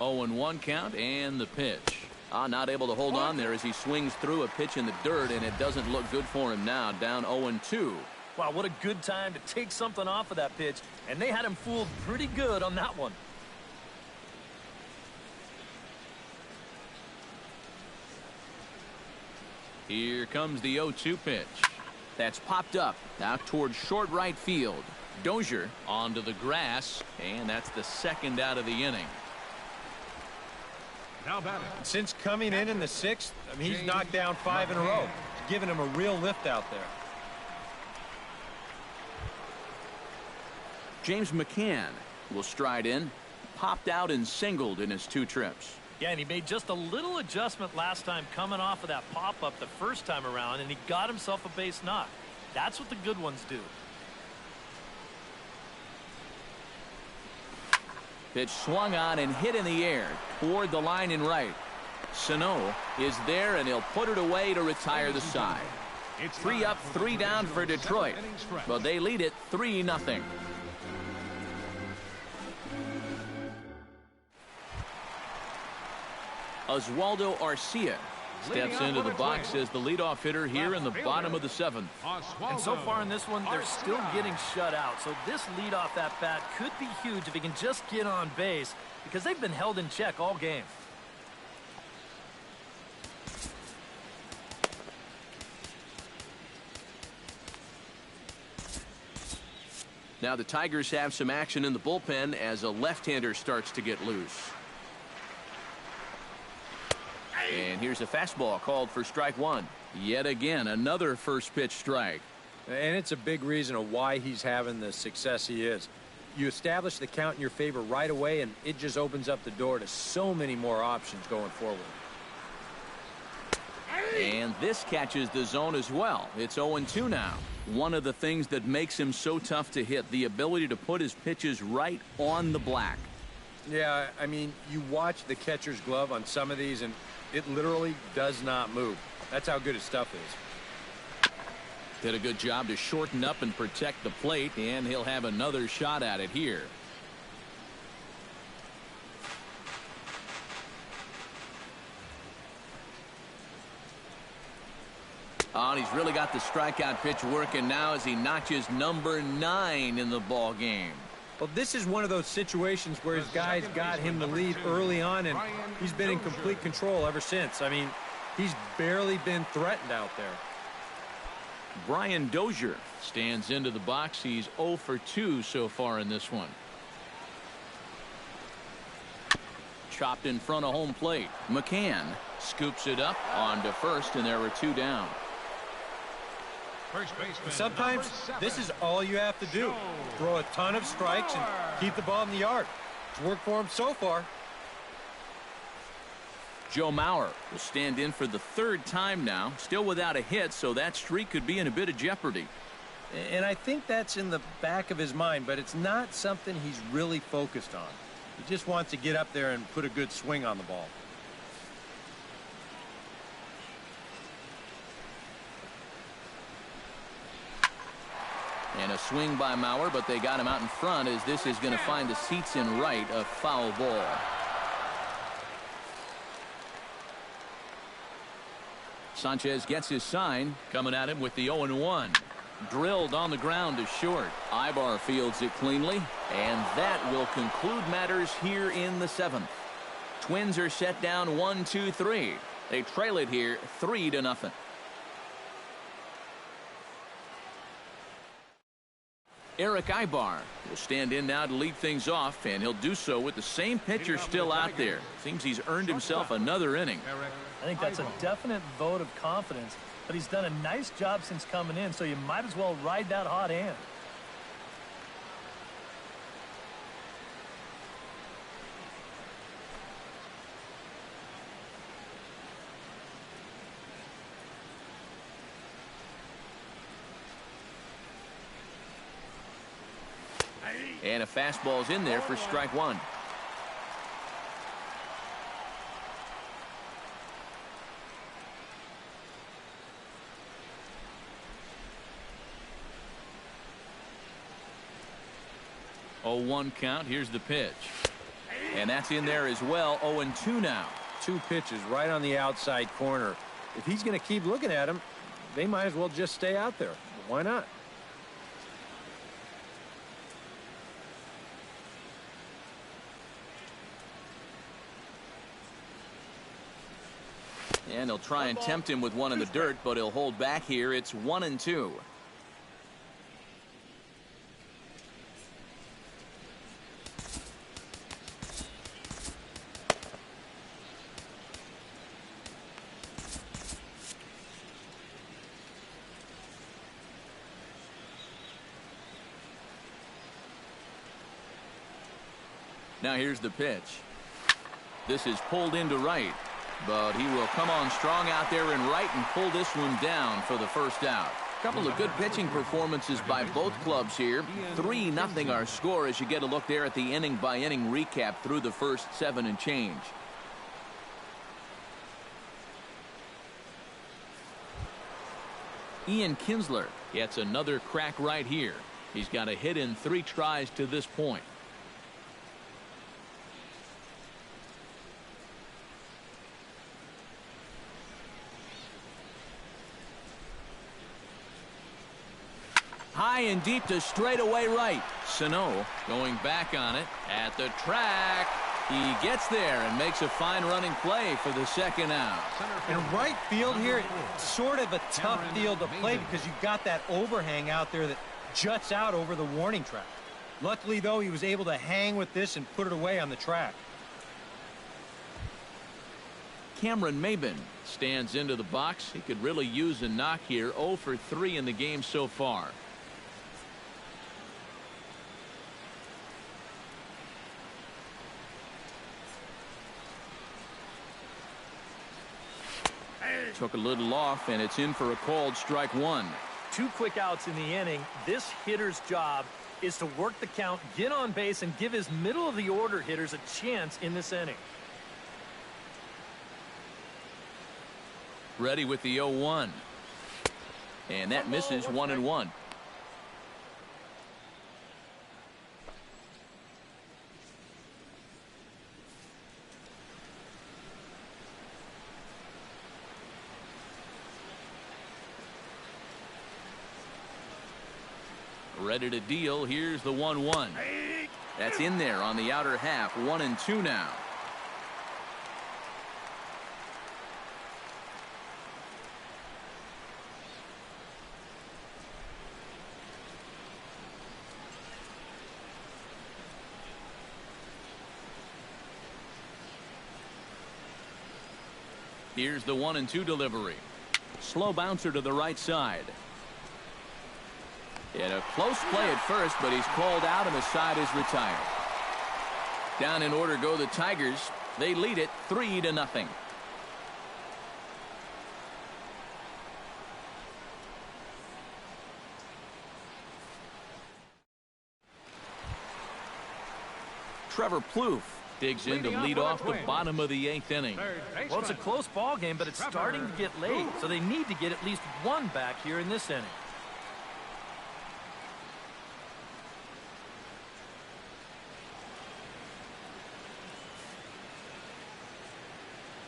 Oh, 0-1 count and the pitch. Not able to hold on there as he swings through a pitch in the dirt, and it doesn't look good for him now. Down 0-2. Wow, what a good time to take something off of that pitch, and they had him fooled pretty good on that one. Here comes the 0-2 pitch. That's popped up out towards short right field. Dozier onto the grass, and that's the 2nd out of the inning. Now batting. Since coming in the 6th, I mean, he's knocked down 5 in a row, giving him a real lift out there. James McCann will stride in. Popped out and singled in his 2 trips. Yeah, and he made just a little adjustment last time coming off of that pop-up the first time around, and he got himself a base knock. That's what the good ones do. Pitch swung on and hit in the air toward the line and right. Sano is there, and he'll put it away to retire the side. 3 up, 3 down for Detroit, but they lead it 3-0. Oswaldo Arcia steps into the box as the leadoff hitter here in the bottom of the 7th. And so far in this one, they're still getting shut out. So this leadoff at bat could be huge if he can just get on base, because they've been held in check all game. Now the Tigers have some action in the bullpen as a left-hander starts to get loose. And here's a fastball called for strike 1. Yet again, another first pitch strike. And it's a big reason of why he's having the success he is. You establish the count in your favor right away, and it just opens up the door to so many more options going forward. And this catches the zone as well. It's 0-2 now. One of the things that makes him so tough to hit, the ability to put his pitches right on the black. Yeah, I mean, you watch the catcher's glove on some of these, and it literally does not move. That's how good his stuff is. Did a good job to shorten up and protect the plate, and he'll have another shot at it here. Oh, and he's really got the strikeout pitch working now as he notches number 9 in the ball game. Well, this is one of those situations where his guys got him the lead early on, and he's been in complete control ever since. I mean, he's barely been threatened out there. Brian Dozier stands into the box. He's 0 for 2 so far in this one. Chopped in front of home plate. McCann scoops it up onto first, and there were 2 down. Sometimes this is all you have to do. Throw a ton of strikes and keep the ball in the yard. It's worked for him so far. Joe Mauer will stand in for the 3rd time now, still without a hit, so that streak could be in a bit of jeopardy. And I think that's in the back of his mind, but it's not something he's really focused on. He just wants to get up there and put a good swing on the ball. And a swing by Mauer, but they got him out in front as this is going to find the seats in right, a foul ball. Sanchez gets his sign, coming at him with the 0-1. Drilled on the ground to short. Aybar fields it cleanly, and that will conclude matters here in the 7th. Twins are set down 1-2-3. They trail it here 3-0. Erick Aybar will stand in now to lead things off, and he'll do so with the same pitcher still out there. Seems he's earned himself another inning. I think that's a definite vote of confidence, but he's done a nice job since coming in, so you might as well ride that hot hand. And a fastball's in there for strike 1. Oh, 1 count. Here's the pitch. And that's in there as well. 0-2 now. 2 pitches right on the outside corner. If he's going to keep looking at him, they might as well just stay out there. Why not? And he'll try and tempt him with one in the dirt, but he'll hold back here. It's 1-2. Now here's the pitch. This is pulled into right, but he will come on strong out there in right and pull this one down for the first out. Couple of good pitching performances by both clubs here. 3-0 our score as you get a look there at the inning-by-inning recap through the first 7 and change. Ian Kinsler gets another crack right here. He's got a hit in 3 tries to this point. High and deep to straightaway right. Sano going back on it at the track. He gets there and makes a fine running play for the second out. In right field here, it's sort of a tough field to play because you've got that overhang out there that juts out over the warning track. Luckily, though, he was able to hang with this and put it away on the track. Cameron Maybin stands into the box. He could really use a knock here. 0 for 3 in the game so far. Took a little off, and it's in for a called strike 1. 2 quick outs in the inning. This hitter's job is to work the count, get on base, and give his middle-of-the-order hitters a chance in this inning. Ready with the 0-1. And that misses 1-1. Ready to deal. Here's the 1-1. That's in there on the outer half. 1-2 now. Here's the 1-2 delivery. Slow bouncer to the right side. In a close play at first, but he's called out and the side is retired. Down in order go the Tigers. They lead it 3-0. Trevor Plouffe digs in to lead off the bottom of the 8th inning. Well, it's a close ball game, but it's starting to get late, so they need to get at least 1 back here in this inning.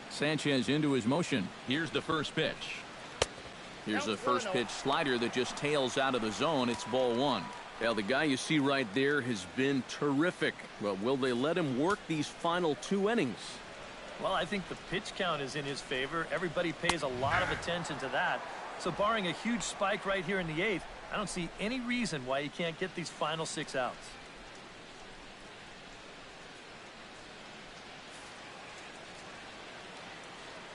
Sanchez into his motion. Here's the first pitch. Here's the first pitch slider that just tails out of the zone. It's ball 1. Well, the guy you see right there has been terrific. Well, will they let him work these final 2 innings? Well, I think the pitch count is in his favor. Everybody pays a lot of attention to that. So barring a huge spike right here in the 8th, I don't see any reason why he can't get these final 6 outs.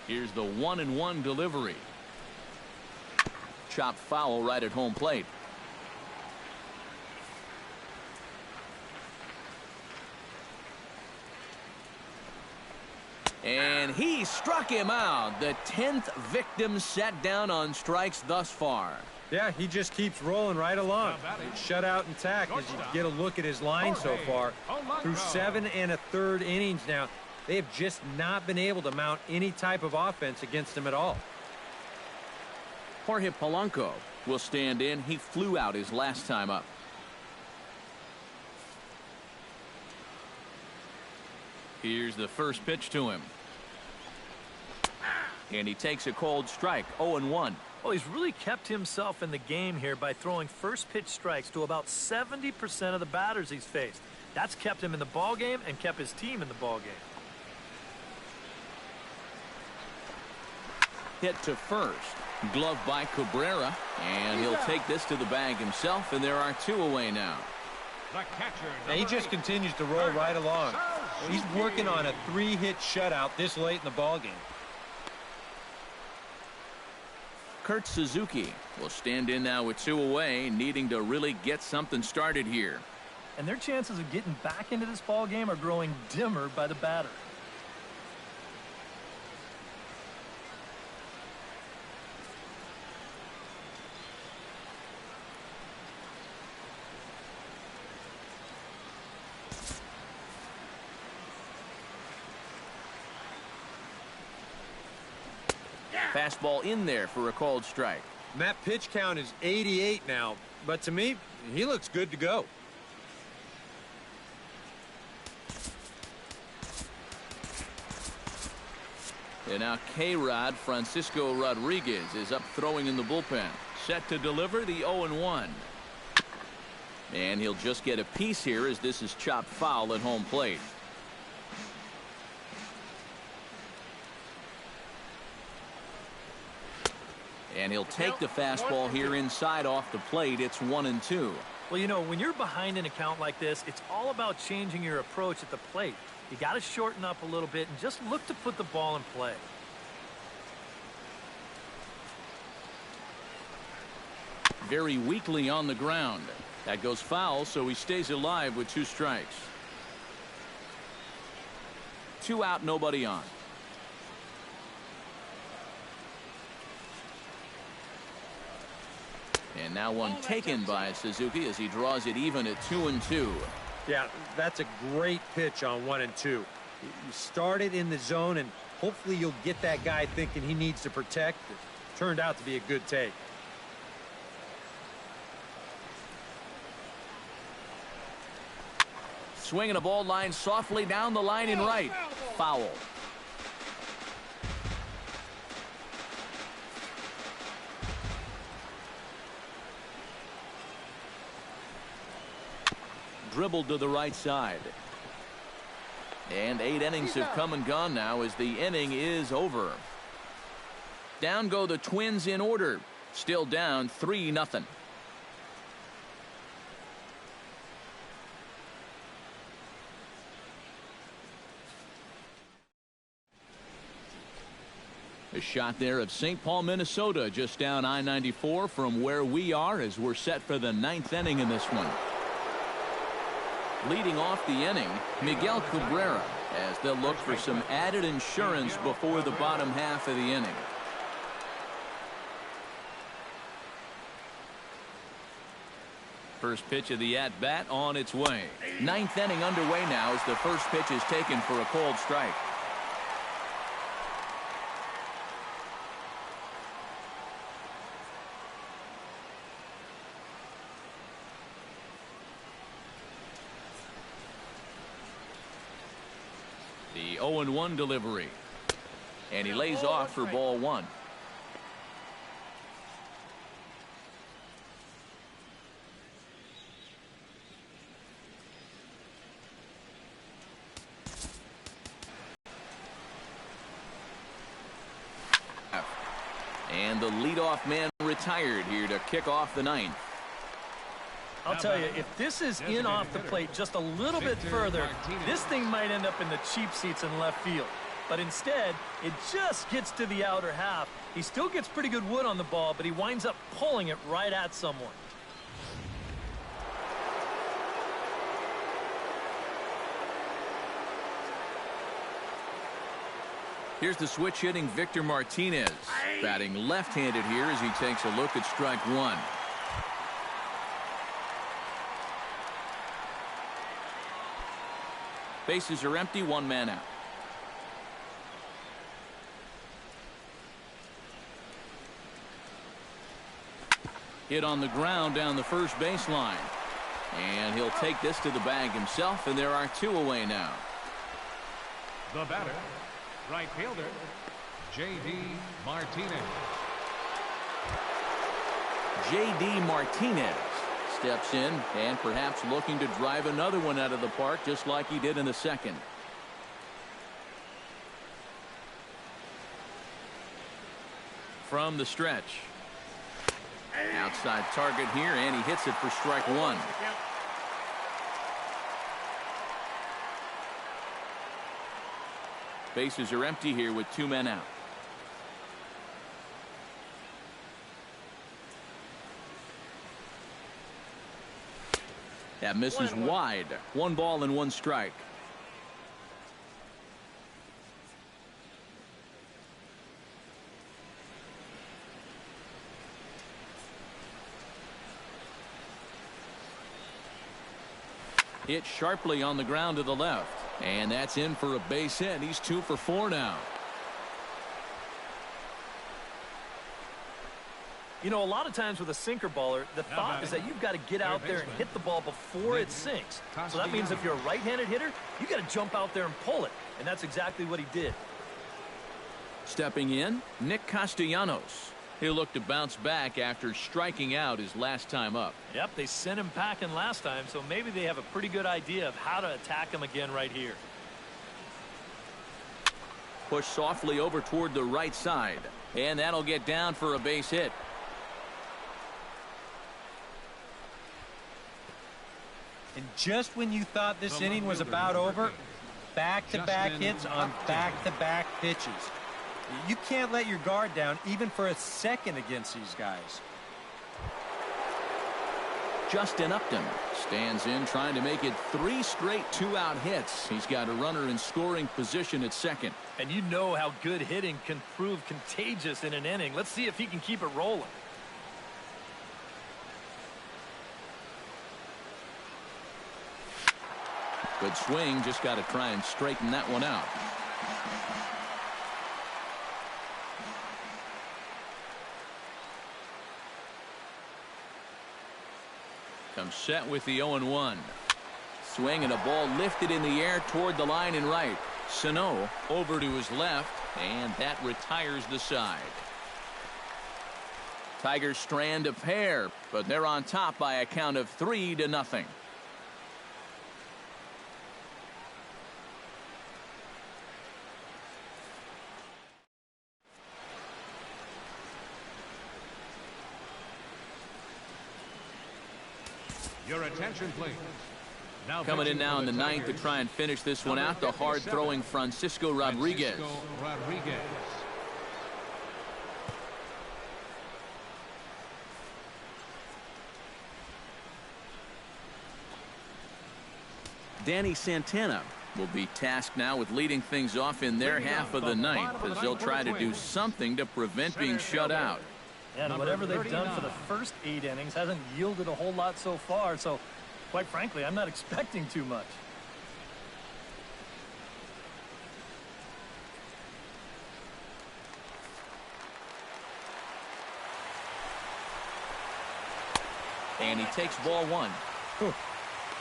Here's the 1-1 delivery. Chopped foul right at home plate. And he struck him out. The 10th victim set down on strikes thus far. Yeah, he just keeps rolling right along. Shutout and tack as you get a look at his line so far. Through 7 1/3 innings now. They have just not been able to mount any type of offense against him at all. Jorge Polanco will stand in. He flew out his last time up. Here's the first pitch to him. And he takes a cold strike. 0-1. Well, he's really kept himself in the game here by throwing first pitch strikes to about 70% of the batters he's faced. That's kept him in the ball game and kept his team in the ball game. Hit to first. Glove by Cabrera. And he'll take this to the bag himself. And there are 2 away now. And he just continues to roll right along. He's working on a 3-hit shutout this late in the ball game. Kurt Suzuki will stand in now with 2 away, needing to really get something started here. And their chances of getting back into this ball game are growing dimmer by the batter. Fastball in there for a called strike. And that pitch count is 88 now, but to me, he looks good to go. And now K-Rod Francisco Rodriguez is up throwing in the bullpen. Set to deliver the 0-1. And he'll just get a piece here as this is chopped foul at home plate. And he'll take the fastball here inside off the plate. It's 1-2. Well, you know, when you're behind in a count like this, it's all about changing your approach at the plate. You got to shorten up a little bit and just look to put the ball in play. Very weakly on the ground. That goes foul, so he stays alive with 2 strikes. 2 out, nobody on. And now one taken by Suzuki as he draws it even at 2-2. Yeah, that's a great pitch on 1-2. You start it in the zone, and hopefully you'll get that guy thinking he needs to protect. It turned out to be a good take. Swinging a ball line softly down the line in right. Foul. Dribbled to the right side. And 8 innings have come and gone now as the inning is over. Down go the Twins in order. Still down 3-0. A shot there of St. Paul, Minnesota, just down I-94 from where we are as we're set for the 9th inning in this one. Leading off the inning, Miguel Cabrera, as they'll look for some added insurance before the bottom half of the inning. First pitch of the at-bat on its way. 9th inning underway now as the first pitch is taken for a called strike. The 0-1 delivery. And he lays off for ball 1. And the leadoff man retired here to kick off the 9th. I'll tell you, if this is in off the plate just a little bit further, this thing might end up in the cheap seats in left field. But instead, it just gets to the outer half. He still gets pretty good wood on the ball, but he winds up pulling it right at someone. Here's the switch hitting Victor Martinez, batting left-handed here as he takes a look at strike 1. Bases are empty, 1 man out. Hit on the ground down the first baseline. And he'll take this to the bag himself, and there are 2 away now. The batter, right fielder, J.D. Martinez. J.D. Martinez steps in and perhaps looking to drive another one out of the park just like he did in the second. From the stretch. Outside target here, and he hits it for strike 1. Bases are empty here with 2 men out. That misses wide. 1 ball and 1 strike. Hit sharply on the ground to the left. And that's in for a base hit. He's 2 for 4 now. You know, a lot of times with a sinker baller, the thought is that you've got to get out there and hit the ball before it sinks. So that means if you're a right-handed hitter, you got to jump out there and pull it. And that's exactly what he did. Stepping in, Nick Castellanos. He'll look to bounce back after striking out his last time up. Yep, they sent him packing last time, so maybe they have a pretty good idea of how to attack him again right here. Push softly over toward the right side. And that'll get down for a base hit. And just when you thought this inning was about over, back-to-back hits on back-to-back pitches. You can't let your guard down even for a second against these guys. Justin Upton stands in trying to make it 3 straight 2-out hits. He's got a runner in scoring position at second. And you know how good hitting can prove contagious in an inning. Let's see if he can keep it rolling. Good swing, just got to try and straighten that one out. Comes set with the 0-1. Swing and a ball lifted in the air toward the line and right. Sano over to his left, and that retires the side. Tigers strand a pair, but they're on top by a count of 3-0. Your attention, please. Now coming in now in the ninth to try and finish this one out, the hard-throwing Francisco Rodriguez. Danny Santana will be tasked now with leading things off in their half of the ninth, as they'll try to do something to prevent being shut out. And whatever they've done for the first 8 innings hasn't yielded a whole lot so far, so quite frankly, I'm not expecting too much. And he takes ball 1.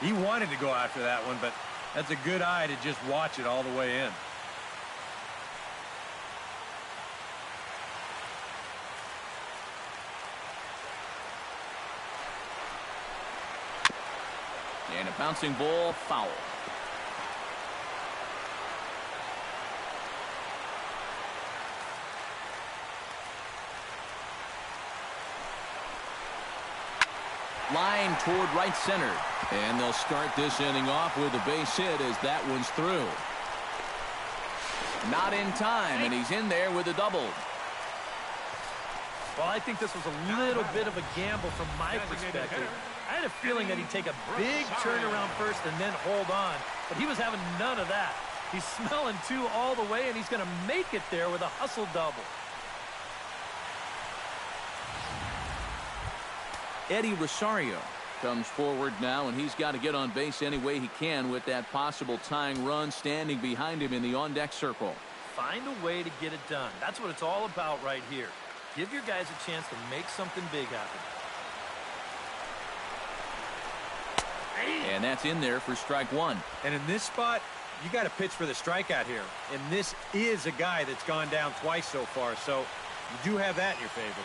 He wanted to go after that one, but that's a good eye to just watch it all the way in. And a bouncing ball, foul. Line toward right center. And they'll start this inning off with a base hit as that one's through. Not in time, and he's in there with a double. Well, I think this was a little bit of a gamble from my perspective. I had a feeling that he'd take a big turn around first and then hold on, but he was having none of that. He's smelling 2 all the way, and he's going to make it there with a hustle double. Eddie Rosario comes forward now, and he's got to get on base any way he can with that possible tying run standing behind him in the on-deck circle. Find a way to get it done. That's what it's all about right here. Give your guys a chance to make something big happen. And that's in there for strike 1. And in this spot, you got to pitch for the strikeout here. And this is a guy that's gone down twice so far, so you do have that in your favor.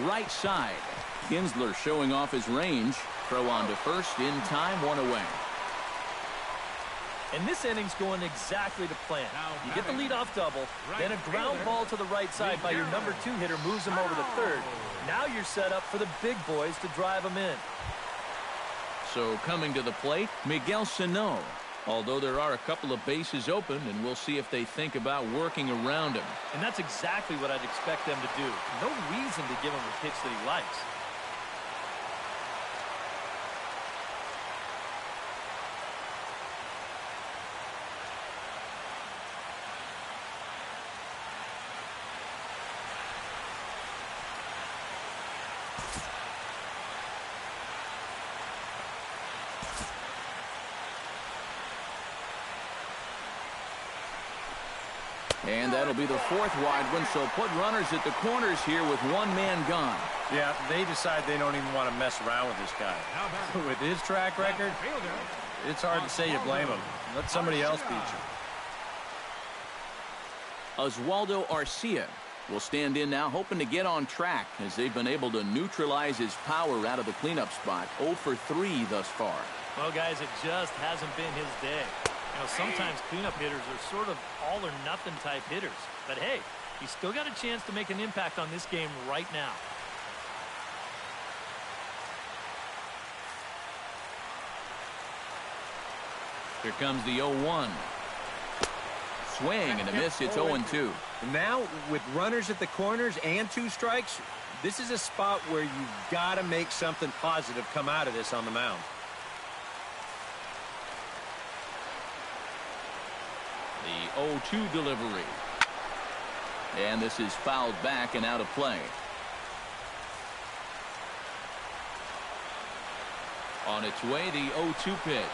Right side. Kinsler showing off his range. Throw on to first, in time, 1 away. And this inning's going exactly to plan. You get the leadoff double, then a ground ball to the right side by your number 2 hitter moves him over to third. Now you're set up for the big boys to drive him in. So coming to the plate, Miguel Sano. Although there are a couple of bases open, and we'll see if they think about working around him. And that's exactly what I'd expect them to do. No reason to give him a pitch that he likes. And that'll be the 4th wide one, so put runners at the corners here with one man gone. Yeah, they decide they don't even want to mess around with this guy. With his track record, it's hard to say you blame him. Let somebody else beat you. Oswaldo Arcia will stand in now, hoping to get on track as they've been able to neutralize his power out of the cleanup spot. 0 for 3 thus far. Well, guys, it just hasn't been his day. You know, sometimes cleanup hitters are sort of all-or-nothing type hitters. But, hey, he's still got a chance to make an impact on this game right now. Here comes the 0-1. Swing and a miss. It's 0-2. Now, with runners at the corners and 2 strikes, this is a spot where you've got to make something positive come out of this on the mound. The 0-2 delivery. And this is fouled back and out of play. On its way, the 0-2 pitch.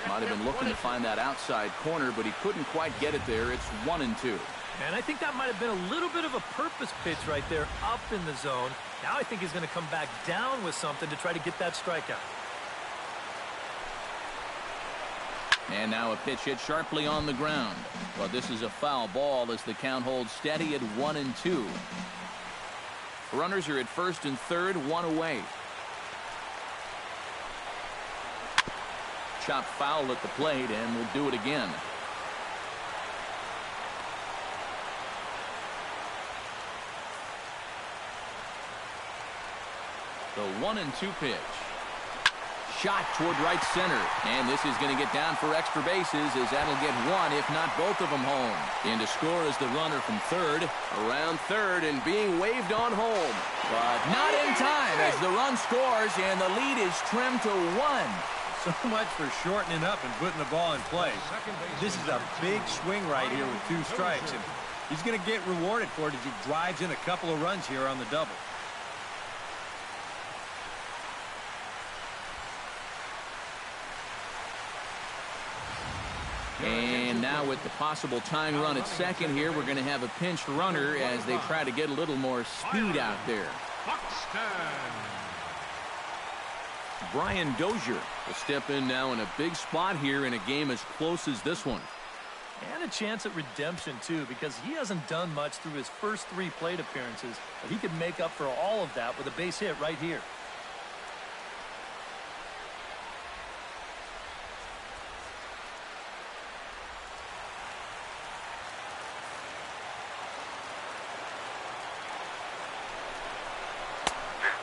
Might have been looking to find that outside corner, but he couldn't quite get it there. It's 1-2. And I think that might have been a little bit of a purpose pitch right there up in the zone. Now I think he's going to come back down with something to try to get that strikeout. And now a pitch hit sharply on the ground. But this is a foul ball as the count holds steady at 1-2. Runners are at first and third, 1 away. Chopped foul at the plate, and we'll do it again. The 1-2 pitch. Shot toward right center, and this is going to get down for extra bases as that'll get one, if not both of them, home. In to score is the runner from third. Around third and being waved on home, but not in time as the run scores and the lead is trimmed to 1. So much for shortening up and putting the ball in play. This is a big swing right here with 2 strikes, and he's going to get rewarded for it as he drives in a couple of runs here on the double. And now with the possible tying run at second here, we're going to have a pinch runner as they try to get a little more speed out there. Brian Dozier will step in now in a big spot here in a game as close as this one. And a chance at redemption, too, because he hasn't done much through his first 3 plate appearances, but he could make up for all of that with a base hit right here.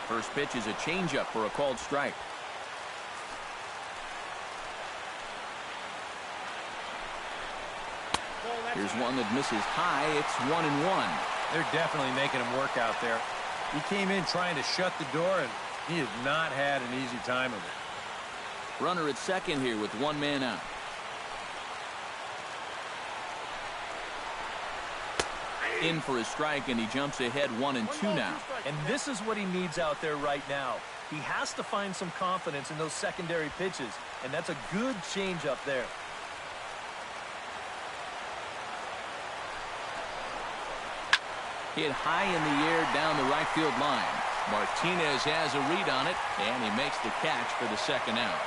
First pitch is a changeup for a called strike. Here's one that misses high. It's 1-1. They're definitely making him work out there. He came in trying to shut the door, and he has not had an easy time of it. Runner at second here with 1 man out. In for a strike, and he jumps ahead 1-2 now. And this is what he needs out there right now. He has to find some confidence in those secondary pitches, and that's a good changeup there. Hit high in the air down the right field line. Martinez has a read on it, and he makes the catch for the second out.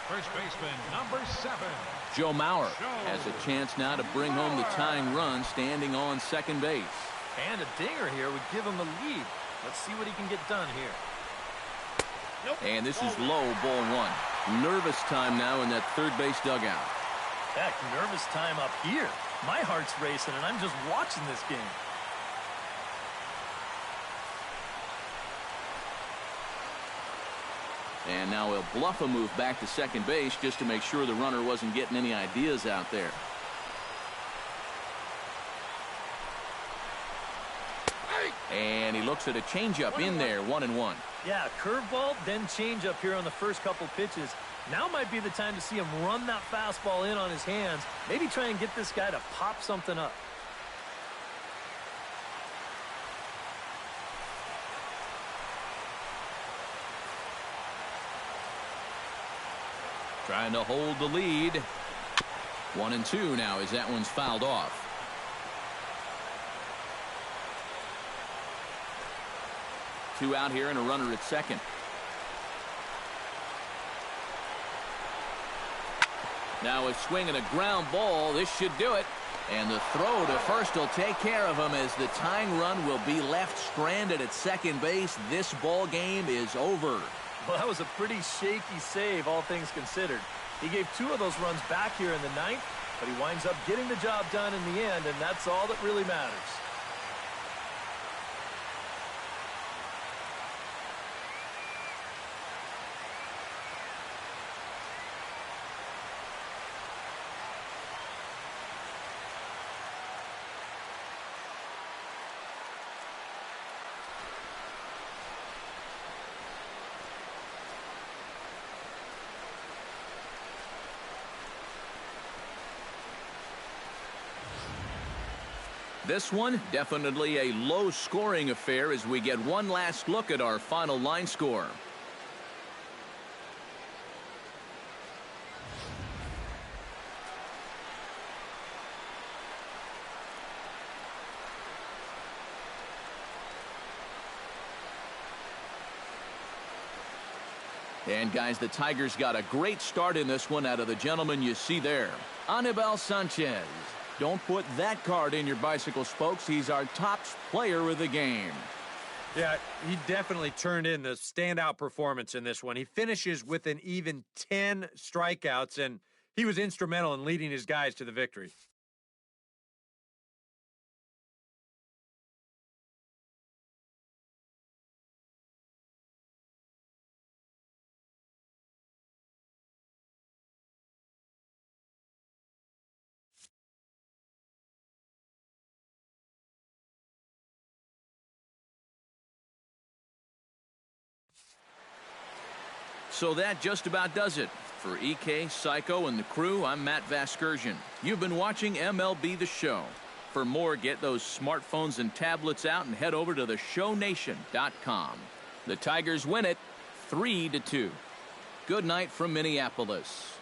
First baseman, number 7. Joe Mauer has a chance now to bring home the tying run standing on second base. And a dinger here would give him a lead. Let's see what he can get done here. And this is low, ball 1. Nervous time now in that third base dugout. Heck, nervous time up here. My heart's racing, and I'm just watching this game. And now he'll bluff a move back to second base just to make sure the runner wasn't getting any ideas out there. And he looks at a changeup in there, 1-1. Yeah, curveball, then changeup here on the first couple pitches. Now might be the time to see him run that fastball in on his hands. Maybe try and get this guy to pop something up. Trying to hold the lead. 1-2 now as that one's fouled off. Two out here and a runner at second. Now a swing and a ground ball. This should do it. And the throw to first will take care of him as the tying run will be left stranded at second base. This ball game is over. Well, that was a pretty shaky save, all things considered. He gave two of those runs back here in the ninth, but he winds up getting the job done in the end, and that's all that really matters. This one, definitely a low-scoring affair as we get one last look at our final line score. And, guys, the Tigers got a great start in this one out of the gentleman you see there. Anibal Sanchez. Don't put that card in your bicycle spokes. He's our top player of the game. Yeah, he definitely turned in the standout performance in this one. He finishes with an even 10 strikeouts, and he was instrumental in leading his guys to the victory. So that just about does it. For EK, Psycho, and the crew, I'm Matt Vasgersian. You've been watching MLB The Show. For more, get those smartphones and tablets out and head over to theshownation.com. The Tigers win it 3-2. Good night from Minneapolis.